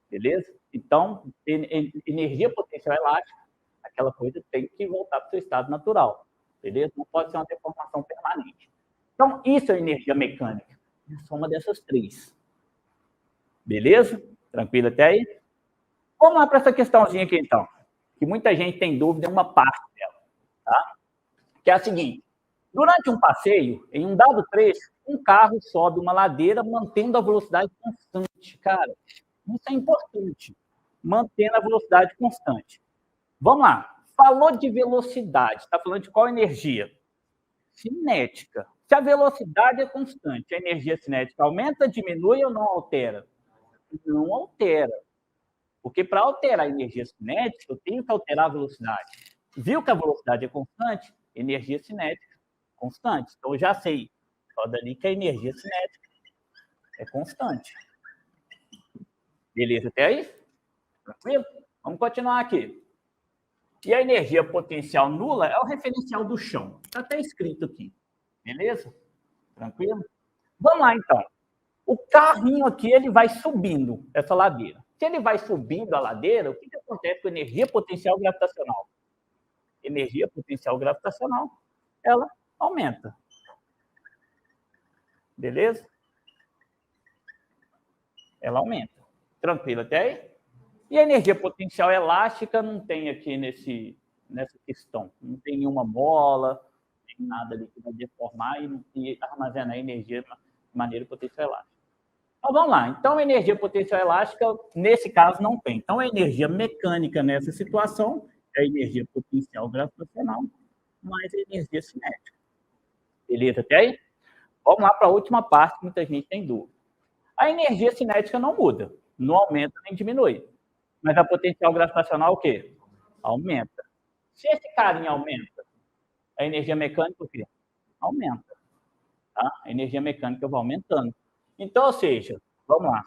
Speaker 1: Beleza? Então, energia potencial elástica, aquela coisa tem que voltar para o seu estado natural. Beleza? Não pode ser uma deformação permanente. Então, isso é energia mecânica. É a soma dessas 3. Beleza? Tranquilo até aí? Vamos lá para essa questãozinha aqui, então. Que muita gente tem dúvida em uma parte dela. Tá? Que é a seguinte. Durante um passeio, em um dado trecho, um carro sobe uma ladeira mantendo a velocidade constante. Cara, isso é importante. Mantendo a velocidade constante. Vamos lá. Falou de velocidade. Está falando de qual energia? Cinética. Se a velocidade é constante, a energia cinética aumenta, diminui ou não altera? Não altera. Porque para alterar a energia cinética, eu tenho que alterar a velocidade. Viu que a velocidade é constante? Energia cinética constante. Então, eu já sei. Só dali que a energia cinética é constante. Beleza até aí? Tranquilo? Vamos continuar aqui. E a energia potencial nula é o referencial do chão. Está até escrito aqui. Beleza? Tranquilo? Vamos lá, então. O carrinho aqui, ele vai subindo essa ladeira. Se ele vai subindo a ladeira, o que acontece com a energia potencial gravitacional? Energia potencial gravitacional, ela aumenta. Beleza? Ela aumenta. Tranquilo até aí? E a energia potencial elástica não tem aqui nessa questão. Não tem nenhuma mola, não tem nada ali que vai deformar e armazenar energia de maneira potencial elástica. Então, vamos lá. Então, energia potencial elástica, nesse caso, não tem. Então, a energia mecânica nessa situação é a energia potencial gravitacional mais a energia cinética. Beleza até aí? Vamos lá para a última parte, que muita gente tem dúvida. A energia cinética não muda, não aumenta nem diminui. Mas a potencial gravitacional o quê? Aumenta. Se esse carinha aumenta, a energia mecânica o quê? Aumenta. Tá? A energia mecânica vai aumentando. Então, ou seja, vamos lá.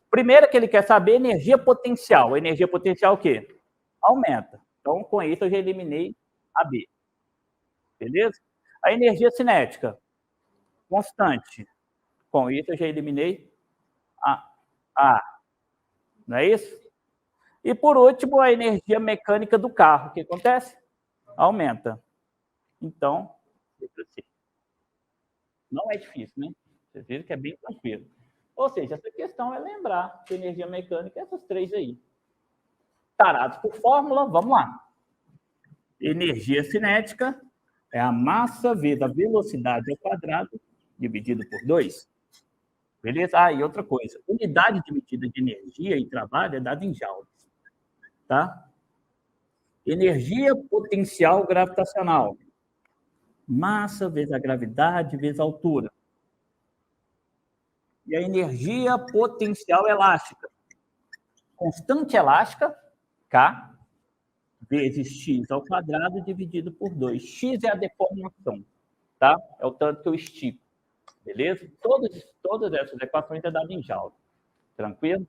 Speaker 1: Primeiro que ele quer saber energia potencial. Energia potencial o quê? Aumenta. Então, com isso, eu já eliminei a B. Beleza? A energia cinética, constante. Com isso, eu já eliminei a A. Não é isso? E, por último, a energia mecânica do carro. O que acontece? Aumenta. Então, não é difícil, né? Vocês viram que é bem tranquilo. Ou seja, essa questão é lembrar que energia mecânica é essas três aí. Tarados por fórmula, vamos lá. Energia cinética é a massa vezes a velocidade ao quadrado dividido por 2. Beleza? Ah, e outra coisa. Unidade de medida de energia e trabalho é dada em joules. Tá? Energia potencial gravitacional. Massa vezes a gravidade vezes a altura. E a energia potencial elástica. Constante elástica, K, vezes x ao quadrado dividido por 2. X é a deformação, tá? É o tanto que eu estico. Beleza? Todas essas equações é dada em joule. Tranquilo?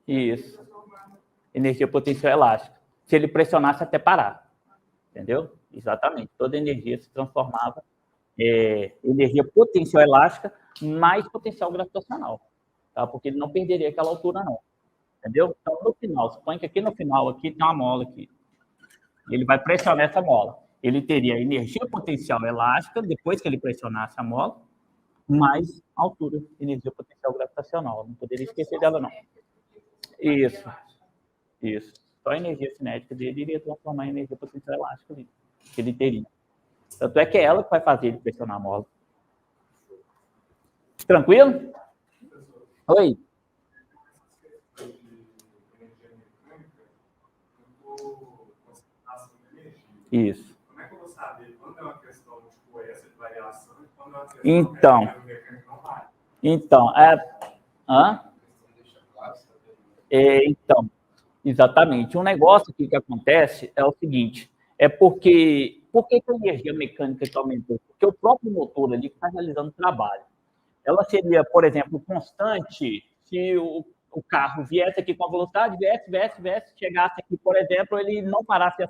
Speaker 1: Isso. Energia potencial elástica. Se ele pressionasse até parar. Entendeu? Exatamente. Toda energia se transformava em energia potencial elástica mais potencial gravitacional. Tá? Porque ele não perderia aquela altura, não. Entendeu? Então, no final, suponha que aqui no final aqui tem uma mola aqui. Ele vai pressionar essa mola. Ele teria energia potencial elástica, depois que ele pressionasse a mola, mais altura, energia potencial gravitacional. Não poderia esquecer dela, não. Isso. Isso. Só a energia cinética dele iria transformar em energia potencial elástica ali, que ele teria. Tanto é que é ela que vai fazer ele pressionar a mola. Tranquilo? Oi. Isso. Como é que eu vou saber quando é uma questão tipo essa de variação e quando é uma questão então, exatamente. Um negócio aqui que acontece é o seguinte, é porque... Por que a energia mecânica que aumentou? Porque o próprio motor ali está realizando trabalho. Ela seria, por exemplo, constante se o carro viesse aqui com a velocidade, viesse, chegasse aqui, por exemplo, ele não parasse,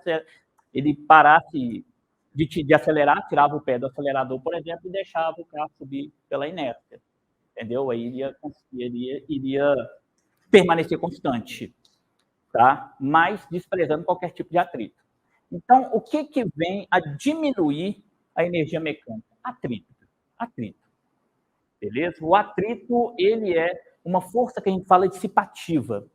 Speaker 1: ele parasse de acelerar, tirava o pé do acelerador, por exemplo, e deixava o carro subir pela inércia. Entendeu? Aí iria permanecer constante, tá? Mas desprezando qualquer tipo de atrito. Então, o que vem a diminuir a energia mecânica? Atrito. Beleza? O atrito, ele é uma força que a gente fala dissipativa,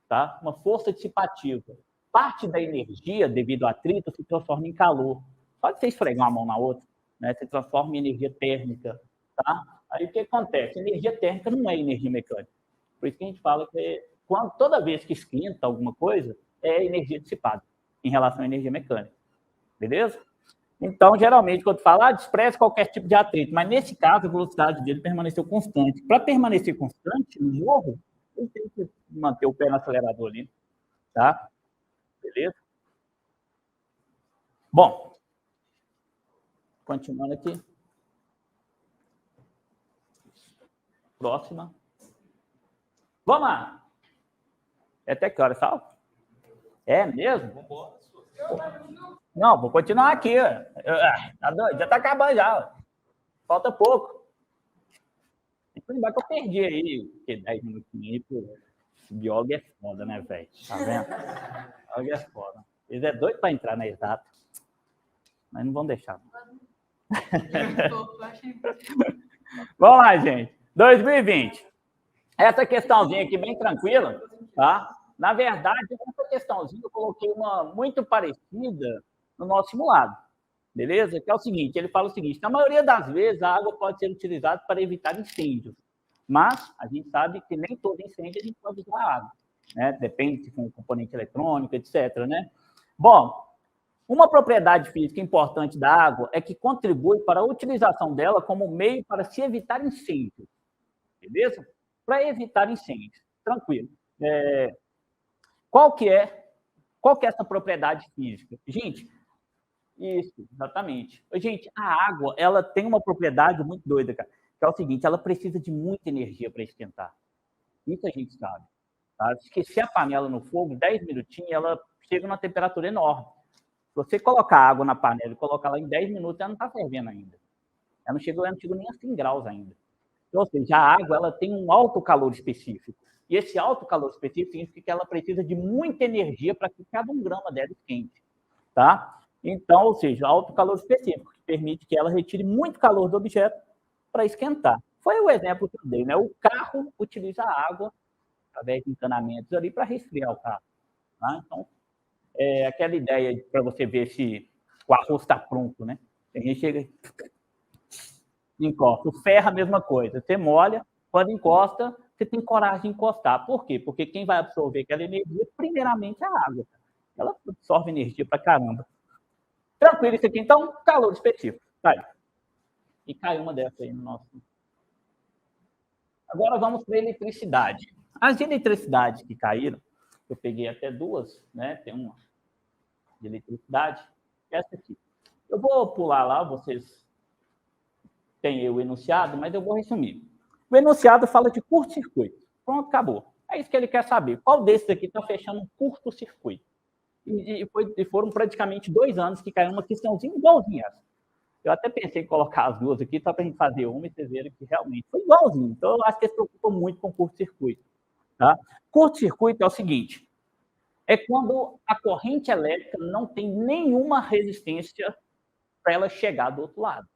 Speaker 1: tá? Uma força dissipativa. Parte da energia, devido ao atrito, se transforma em calor. Só que você esfregar uma mão na outra, né? Se transforma em energia térmica, tá? Aí o que acontece? Energia térmica não é energia mecânica. Por isso que a gente fala que toda vez que esquenta alguma coisa, é energia dissipada em relação à energia mecânica. Beleza? Então, geralmente, quando fala, despreze qualquer tipo de atrito, mas nesse caso, a velocidade dele permaneceu constante. Para permanecer constante no morro, ele tem que manter o pé no acelerador ali, tá? Beleza? Bom, continuando aqui. Próxima. Vamos lá. É até que hora, Salvo? É mesmo? Não, vou continuar aqui. Tá doido? Já tá acabando já. Falta pouco. Tem que lembrar que eu perdi aí 10 minutinhos aí. Esse biólogo é foda, né, velho? Tá vendo? Biólogo é foda. Eles é doido para entrar na exata. Mas não vão deixar. Vamos lá, gente. 2020. Essa questãozinha aqui bem tranquila, tá? Na verdade, essa questãozinha eu coloquei uma muito parecida no nosso simulado, beleza? Que é o seguinte, ele fala o seguinte, na maioria das vezes a água pode ser utilizada para evitar incêndios, mas a gente sabe que nem todo incêndio a gente pode usar a água, né? Depende se for um componente eletrônico, etc, né? Bom, uma propriedade física importante da água é que contribui para a utilização dela como meio para se evitar incêndios, beleza? Para evitar incêndios, tranquilo. Qual que é essa propriedade física? Gente, isso, exatamente. Gente, a água, ela tem uma propriedade muito doida, cara, que é o seguinte, ela precisa de muita energia para esquentar. Isso a gente sabe. Tá? Se esquecer a panela no fogo, 10 minutinhos, ela chega numa temperatura enorme. Se você colocar água na panela e colocar ela em 10 minutos, ela não está fervendo ainda. Ela não chegou nem a 100 graus ainda. Então, ou seja, a água ela tem um alto calor específico. E esse alto calor específico significa que ela precisa de muita energia para que cada 1 grama dela esquente. Tá? Então, ou seja, alto calor específico, que permite que ela retire muito calor do objeto para esquentar. Foi o exemplo que eu dei, né? O carro utiliza a água, através de encanamentos ali, para resfriar o carro. Tá? Então, é aquela ideia para você ver se o arroz está pronto, né? A gente chega encosta. O ferro, a mesma coisa. Você molha, quando encosta, você tem coragem de encostar. Por quê? Porque quem vai absorver aquela energia, primeiramente, é a água. Ela absorve energia pra caramba. Tranquilo isso aqui, então, calor específico. Tá aí. E caiu uma dessa aí no nosso. Agora vamos para eletricidade. As de eletricidade que caíram, eu peguei até duas, né? Tem uma de eletricidade, essa aqui. Eu vou pular lá, vocês têm o enunciado, mas eu vou resumir. O enunciado fala de curto-circuito. Pronto, acabou. É isso que ele quer saber. Qual desses aqui está fechando um curto-circuito? E foram praticamente 2 anos que caiu uma questãozinha igualzinha essa. Eu até pensei em colocar as duas aqui, só para a gente fazer uma e vocês verem que realmente foi igualzinho. Então, eu acho que eles se preocupam muito com curto-circuito. Tá? Curto-circuito é o seguinte, é quando a corrente elétrica não tem nenhuma resistência para ela chegar do outro lado.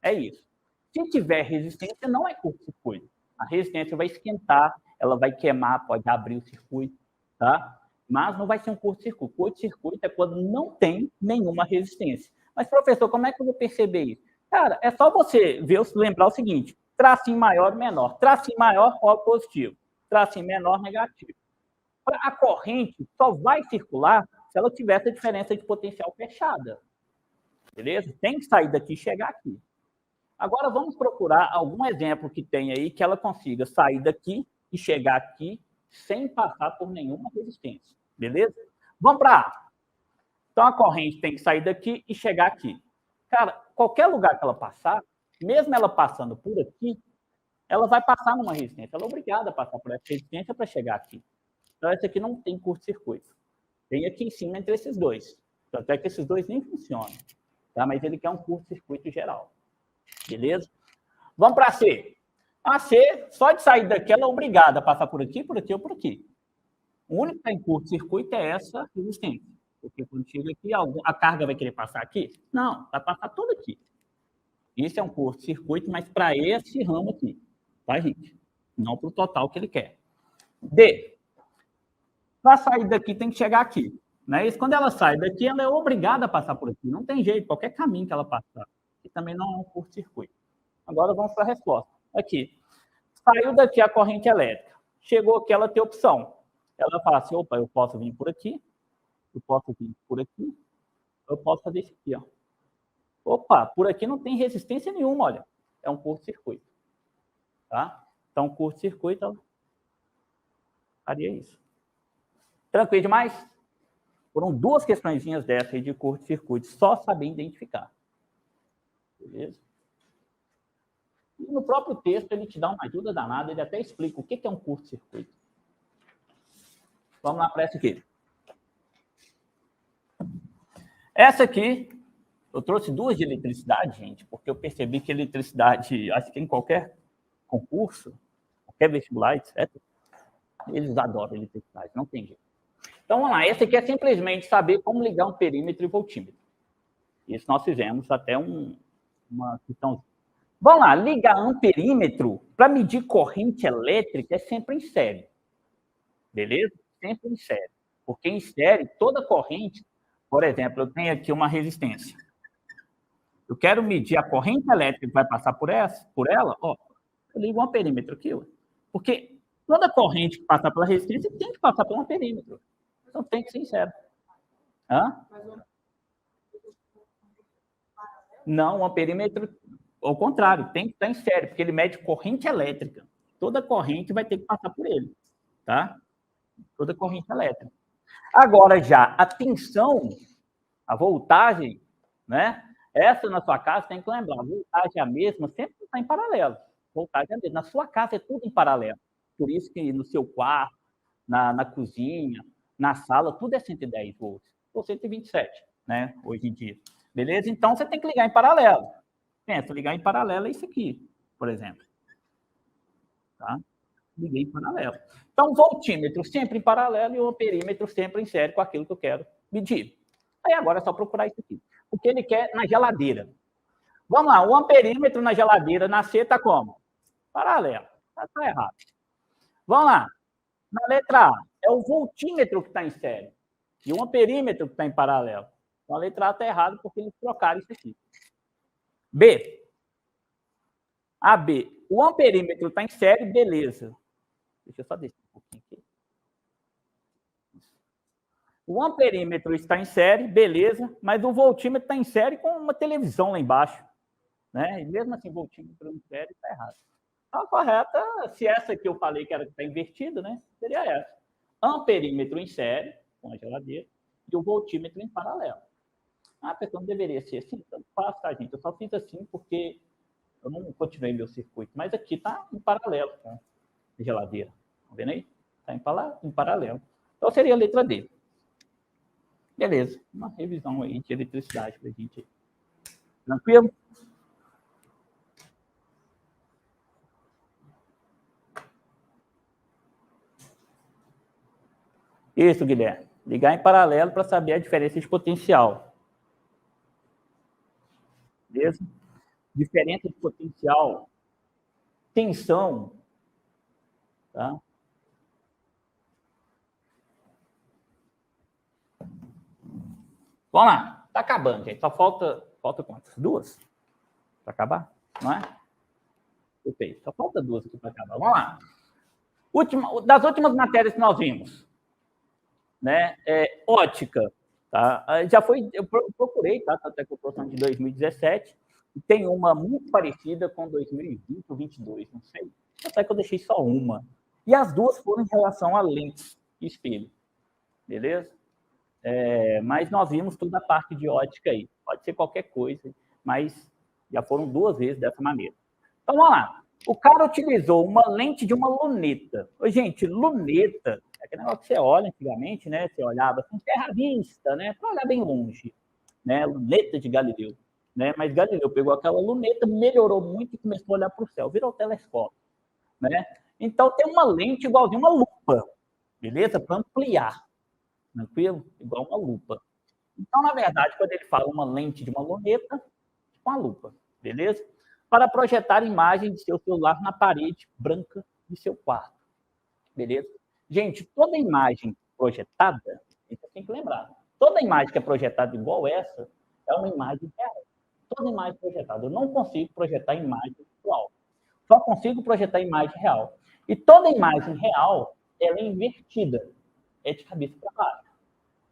Speaker 1: É isso. Se tiver resistência, não é curto-circuito. A resistência vai esquentar, ela vai queimar, pode abrir o circuito, tá? Mas não vai ser um curto-circuito. Curto-circuito é quando não tem nenhuma resistência. Mas, professor, como é que eu vou perceber isso? Cara, é só você lembrar o seguinte, tracinho maior, menor. Tracinho maior, ó, positivo. Tracinho menor, negativo. A corrente só vai circular se ela tiver essa diferença de potencial fechada. Beleza? Tem que sair daqui e chegar aqui. Agora vamos procurar algum exemplo que tenha aí que ela consiga sair daqui e chegar aqui sem passar por nenhuma resistência. Beleza? Vamos para A. Então a corrente tem que sair daqui e chegar aqui. Cara, qualquer lugar que ela passar, mesmo ela passando por aqui, ela vai passar numa resistência. Ela é obrigada a passar por essa resistência para chegar aqui. Então essa aqui não tem curto-circuito. Tem aqui em cima entre esses dois. Até que esses dois nem funcionam. Tá? Mas ele quer um curto-circuito geral. Beleza? Vamos para C. A C, só de sair daqui, ela é obrigada a passar por aqui ou por aqui. O único que está em curto-circuito é essa resistência. Porque quando chega aqui, a carga vai querer passar aqui? Não, vai passar tudo aqui. Isso é um curto-circuito, mas para esse ramo aqui. Tá, gente? Não para o total que ele quer. D. Para sair daqui, tem que chegar aqui. Né? Isso, quando ela sai daqui, ela é obrigada a passar por aqui. Não tem jeito, qualquer caminho que ela passar. Que também não é um curto-circuito. Agora vamos para a resposta. Aqui. Saiu daqui a corrente elétrica. Chegou aqui, ela tem opção. Ela fala assim, opa, eu posso vir por aqui, eu posso vir por aqui, eu posso fazer isso aqui, ó. Opa, por aqui não tem resistência nenhuma, olha. É um curto-circuito. Tá? Então, curto-circuito, ela faria isso. Tranquilo demais? Foram 2 questõezinhas dessas aí de curto-circuito, só saber identificar. Beleza? E no próprio texto ele te dá uma ajuda danada, ele até explica o que é um curto-circuito. Vamos lá para essa aqui. Essa aqui, eu trouxe duas de eletricidade, gente, porque eu percebi que eletricidade, acho que em qualquer concurso, qualquer vestibular, etc., eles adoram eletricidade, não tem jeito. Então, vamos lá. Essa aqui é simplesmente saber como ligar um perímetro e voltímetro. Isso nós fizemos até uma questão. Vamos lá. Ligar um perímetro para medir corrente elétrica é sempre em série. Beleza? Sempre em série. Porque em série, toda corrente, por exemplo, eu tenho aqui uma resistência. Eu quero medir a corrente elétrica que vai passar por ela, ó, eu ligo um perímetro aqui, ó. Porque toda corrente que passa pela resistência tem que passar por um perímetro. Então tem que ser sincero. Hã? Não, um perímetro, ao contrário, tem que estar em série, porque ele mede corrente elétrica. Toda corrente vai ter que passar por ele, tá? Toda corrente elétrica. Agora já, a tensão, a voltagem, né? Essa na sua casa tem que lembrar, a voltagem é a mesma, sempre está em paralelo. Voltagem é a mesma. Na sua casa é tudo em paralelo. Por isso que no seu quarto, na cozinha, na sala, tudo é 110 volts, ou 127, né? Hoje em dia. Beleza? Então você tem que ligar em paralelo. Pensa, ligar em paralelo é isso aqui, por exemplo. Tá? Liguei em paralelo. Então, voltímetro sempre em paralelo e o amperímetro sempre em série com aquilo que eu quero medir. Aí agora é só procurar isso aqui. O que ele quer na geladeira. Vamos lá, o amperímetro na geladeira na C está como? Paralelo. Está errado. Vamos lá. Na letra A, é o voltímetro que está em série. E o amperímetro que está em paralelo. Então, a letra A está errada porque eles trocaram isso aqui. B. AB. O amperímetro está em série, beleza. Deixa eu só descer um pouquinho aqui. O amperímetro está em série, beleza, mas o voltímetro está em série com uma televisão lá embaixo. Né? E mesmo assim, o voltímetro em série está errado. Então, a correta, se essa que eu falei que era que está invertida, né? Seria essa. Amperímetro em série, com a geladeira, e o voltímetro em paralelo. A pessoa não deveria ser assim, tanto faz, tá, gente? Eu só fiz assim porque eu não continuei meu circuito, mas aqui está em paralelo com a geladeira. Tá vendo aí? Está em paralelo. Então, seria a letra D. Beleza. Uma revisão aí de eletricidade para a gente. Tranquilo? Isso, Guilherme. Ligar em paralelo para saber a diferença de potencial. Beleza? Diferença de potencial. Tensão. Tá? Vamos lá. Está acabando, gente. Só falta quantas? Duas? Para acabar? Não é? Perfeito. Só falta duas aqui para acabar. Vamos lá. Das últimas matérias que nós vimos, né? Ótica. Tá? Já foi, eu procurei, tá? Até que eu estou de 2017, e tem uma muito parecida com 2020 ou 2022, não sei. Até que eu deixei só uma. E as duas foram em relação a lentes e espelho. Beleza? Mas nós vimos toda a parte de ótica aí. Pode ser qualquer coisa, mas já foram duas vezes dessa maneira. Então, vamos lá. O cara utilizou uma lente de uma luneta. Ô, gente, luneta é aquele negócio que você olha antigamente, né? Você olhava assim, terra à vista, né? Para olhar bem longe, né? Luneta de Galileu. Né? Mas Galileu pegou aquela luneta, melhorou muito e começou a olhar para o céu, virou telescópio. Né? Então, tem uma lente igualzinha uma lupa, beleza? Para ampliar. Tranquilo? Igual uma lupa. Então, na verdade, quando ele fala uma lente de uma luneta, com a lupa, beleza? Para projetar imagem de seu celular na parede branca de seu quarto, beleza? Gente, toda imagem projetada, isso tem que lembrar, toda imagem que é projetada igual essa, é uma imagem real. Toda imagem projetada. Eu não consigo projetar imagem virtual. Só consigo projetar imagem real. E toda imagem real, ela é invertida. É de cabeça para baixo.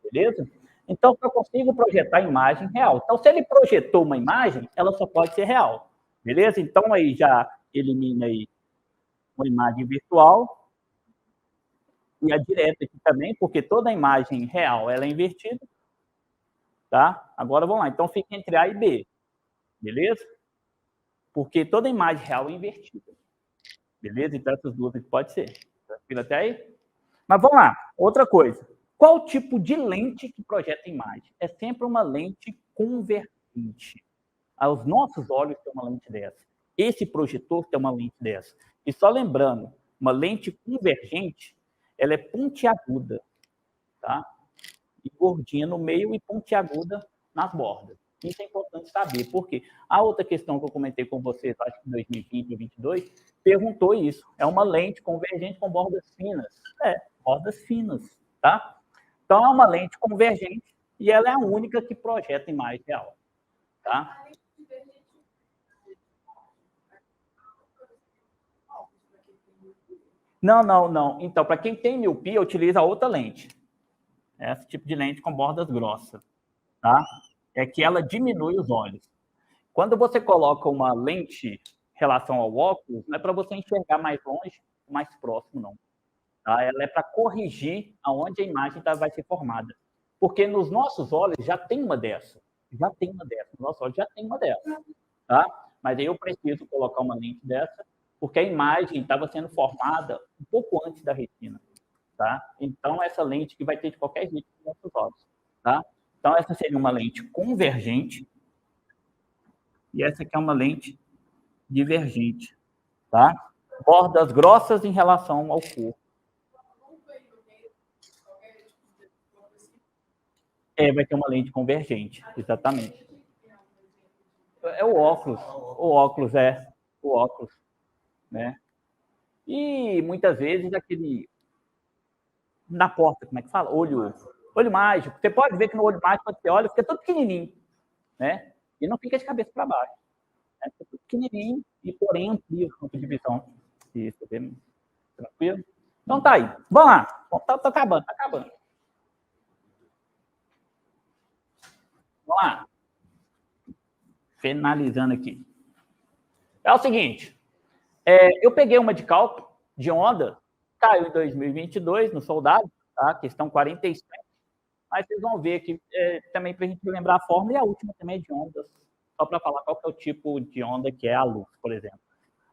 Speaker 1: Beleza? Então, eu consigo projetar a imagem real. Então, se ele projetou uma imagem, ela só pode ser real. Beleza? Então, aí já elimina aí uma imagem virtual e a direta aqui também, porque toda imagem real ela é invertida. Tá? Agora, vamos lá. Então, fica entre A e B. Beleza? Porque toda imagem real é invertida. Beleza? Então, essas duas aqui pode ser. Tranquilo até aí? Mas vamos lá. Outra coisa. Qual tipo de lente que projeta a imagem? É sempre uma lente convergente. Os nossos olhos têm uma lente dessa. Esse projetor tem uma lente dessa. E só lembrando, uma lente convergente, ela é pontiaguda, tá? E gordinha no meio e pontiaguda nas bordas. Isso é importante saber, porque a outra questão que eu comentei com vocês, acho que em 2020 ou 2022, perguntou isso. É uma lente convergente com bordas finas. Bordas finas, tá? Então, é uma lente convergente e ela é a única que projeta imagem real, tá? Não. Então, para quem tem miopia, utiliza outra lente. Esse tipo de lente com bordas grossas, tá? É que ela diminui os olhos. Quando você coloca uma lente em relação ao óculos, não é para você enxergar mais longe, mais próximo, não. Tá? Ela é para corrigir aonde a imagem vai ser formada. Porque nos nossos olhos já tem uma dessa. Já tem uma dessa. Nos nossos olhos já tem uma dessa. Tá? Mas aí eu preciso colocar uma lente dessa, porque a imagem estava sendo formada um pouco antes da retina. Tá? Então, essa lente que vai ter de qualquer jeito nos nossos olhos. Tá? Então, essa seria uma lente convergente e essa aqui é uma lente divergente. Tá? Bordas grossas em relação ao corpo. Vai ter uma lente convergente, exatamente. É o óculos. O óculos, né? E muitas vezes aquele na porta, como é que fala? Olho mágico. Você pode ver que no olho mágico, quando você olha, fica todo pequenininho, né? E não fica de cabeça para baixo. Né? Fica tudo pequenininho e, porém, amplia o campo de visão. Isso, bem tranquilo? Então tá aí. Vamos lá. Tá acabando, tá acabando. Vamos lá. Finalizando aqui. É o seguinte. Eu peguei uma de cálculo, de onda, caiu em 2022 no soldado, tá? Questão 47. Mas vocês vão ver que também para a gente lembrar a fórmula, e a última também é de ondas, só para falar qual que é o tipo de onda que é a luz, por exemplo.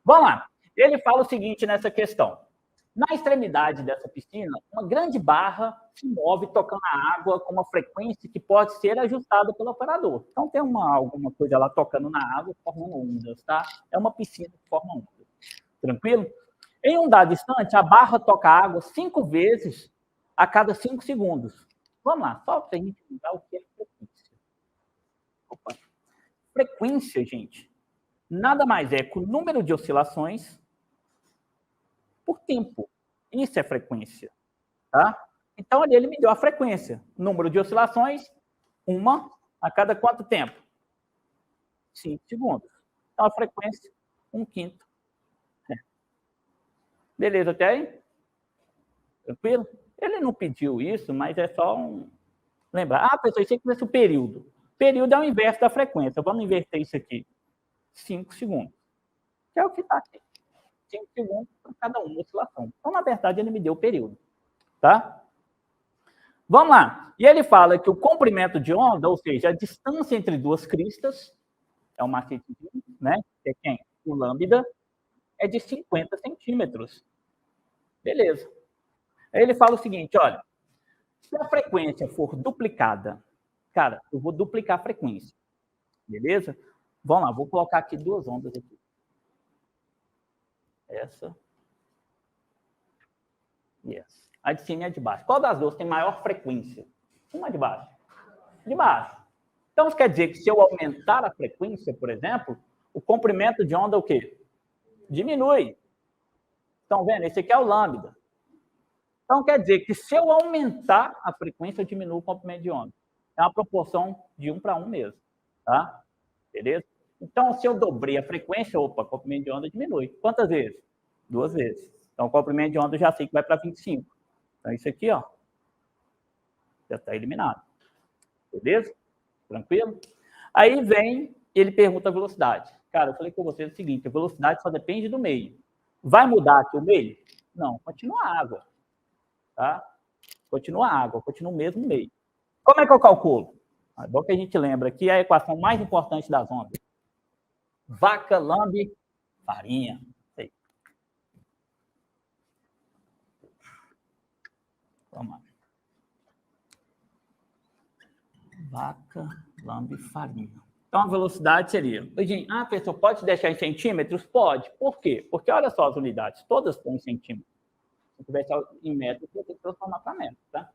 Speaker 1: Vamos lá. Ele fala o seguinte nessa questão. Na extremidade dessa piscina, uma grande barra se move tocando a água com uma frequência que pode ser ajustada pelo operador. Então, tem alguma coisa lá tocando na água, formando ondas, tá? É uma piscina que forma ondas. Tranquilo? Em um dado instante, a barra toca a água 5 vezes a cada 5 segundos. Vamos lá, só para a gente lembrar o que é frequência. Opa. Frequência, gente, nada mais é que o número de oscilações por tempo. Isso é frequência. Tá? Então, ali ele me deu a frequência. Número de oscilações, uma a cada quanto tempo? 5 segundos. Então, a frequência, 1/5. Beleza até aí? Tranquilo? Ele não pediu isso, mas é só lembrar. Pessoal, isso aqui vai ser o período. Período é o inverso da frequência. Vamos inverter isso aqui. 5 segundos. Que é o que está aqui. 5 segundos para cada uma oscilação. Então, na verdade, ele me deu o período. Tá? Vamos lá. E ele fala que o comprimento de onda, ou seja, a distância entre duas cristas, é o macetezinho, né? Que é quem? O lambda, é de 50 centímetros. Beleza. Aí ele fala o seguinte, olha, se a frequência for duplicada, cara, eu vou duplicar a frequência. Beleza? Vamos lá, vou colocar aqui duas ondas aqui. Essa e essa. A de cima e a de baixo. Qual das duas tem maior frequência? Uma de baixo. De baixo. Então, isso quer dizer que se eu aumentar a frequência, por exemplo, o comprimento de onda o quê? Diminui. Estão vendo? Esse aqui é o lambda. Então, quer dizer que se eu aumentar a frequência, eu diminuo o comprimento de onda. É uma proporção de 1 para 1 mesmo. Tá? Beleza? Então, se eu dobrei a frequência, opa, o comprimento de onda diminui. Quantas vezes? 2 vezes. Então, o comprimento de onda eu já sei que vai para 25. Então, isso aqui, ó, já está eliminado. Beleza? Tranquilo? Aí vem, ele pergunta a velocidade. Cara, eu falei com vocês o seguinte, a velocidade só depende do meio. Vai mudar aqui o meio? Não, continua a água. Tá? Continua a água, continua o mesmo meio. Como é que eu calculo? É bom que a gente lembra que é a equação mais importante das ondas. Vaca, lambe, farinha. Sei. Vamos lá. Vaca, lambe, farinha. Então, a velocidade seria... Gente, pessoal, pode deixar em centímetros? Pode. Por quê? Porque, olha só as unidades, todas estão em centímetros. Se tivesse em metros, eu tenho que transformar para metros, tá?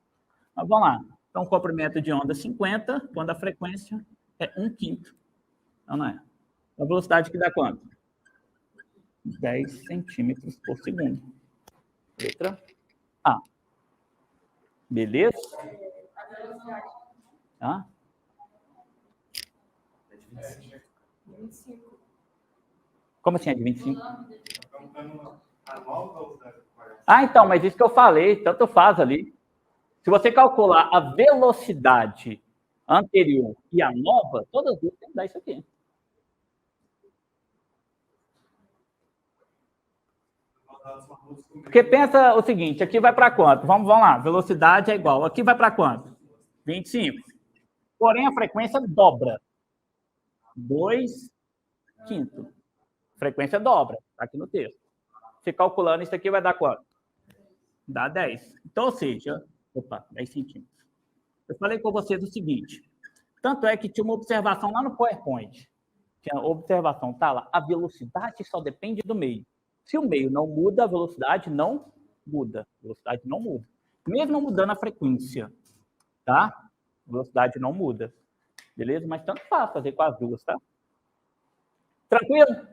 Speaker 1: Mas vamos lá. Então, comprimento de onda 50, quando a frequência é 1/5. Então, não é? A velocidade que dá quanto? 10 centímetros por segundo. Letra A. Beleza? Ah? 25. Como assim é de 25? Então, mas isso que eu falei, tanto faz ali. Se você calcular a velocidade anterior e a nova, todas duas tem que dar isso aqui. Porque pensa o seguinte, aqui vai para quanto? Vamos lá, velocidade é igual. Aqui vai para quanto? 25. Porém, a frequência dobra. 2/5. Frequência dobra, está aqui no texto. Se calculando isso aqui, vai dar quanto? Dá 10. Então, ou seja, 10 centímetros. Eu falei com vocês o seguinte, tanto é que tinha uma observação lá no PowerPoint. Tinha a observação, tá lá, a velocidade só depende do meio. Se o meio não muda, a velocidade não muda. A velocidade não muda. Mesmo mudando a frequência, tá? A velocidade não muda. Beleza? Mas tanto faz fazer com as duas, tá? Tranquilo?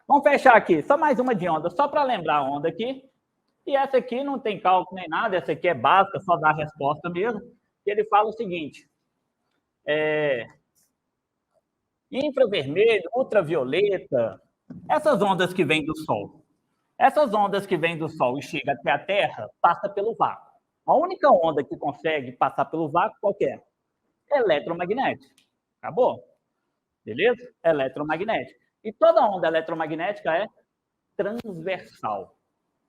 Speaker 1: Vamos fechar aqui. Só mais uma de onda, só para lembrar a onda aqui. E essa aqui não tem cálculo nem nada, essa aqui é básica, só dá a resposta mesmo. Ele fala o seguinte, infravermelho, ultravioleta, essas ondas que vêm do Sol. Essas ondas que vêm do Sol e chegam até a Terra, passa pelo vácuo. A única onda que consegue passar pelo vácuo, qual que é? Eletromagnética. Acabou? Beleza? Eletromagnética. E toda onda eletromagnética é transversal.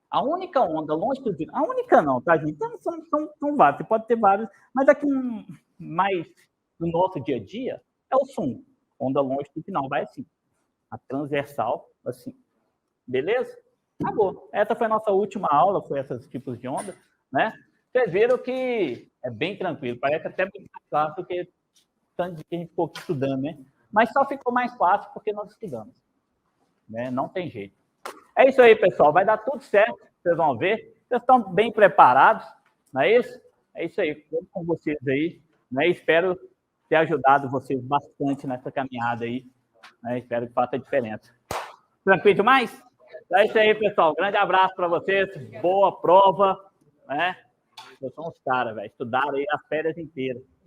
Speaker 1: A única onda longitudinal... A única não, tá, gente? Então, são várias. Você pode ter várias, mas aqui mais no nosso dia a dia é o som. Onda longitudinal vai assim. A transversal, assim. Beleza? Acabou. Essa foi a nossa última aula, foi esses tipos de onda, né? Vocês viram que é bem tranquilo. Parece até muito mais fácil do que tanto que a gente ficou estudando, né? Mas só ficou mais fácil porque nós estudamos. Né? Não tem jeito. É isso aí, pessoal. Vai dar tudo certo. Vocês vão ver. Vocês estão bem preparados, não é isso? É isso aí. Estou com vocês aí. Né? Espero ter ajudado vocês bastante nessa caminhada aí. Né? Espero que faça a diferença. Tranquilo demais? É isso aí, pessoal. Grande abraço para vocês. Boa prova. Né? Vocês são os caras, velho. Estudaram aí as férias inteiras.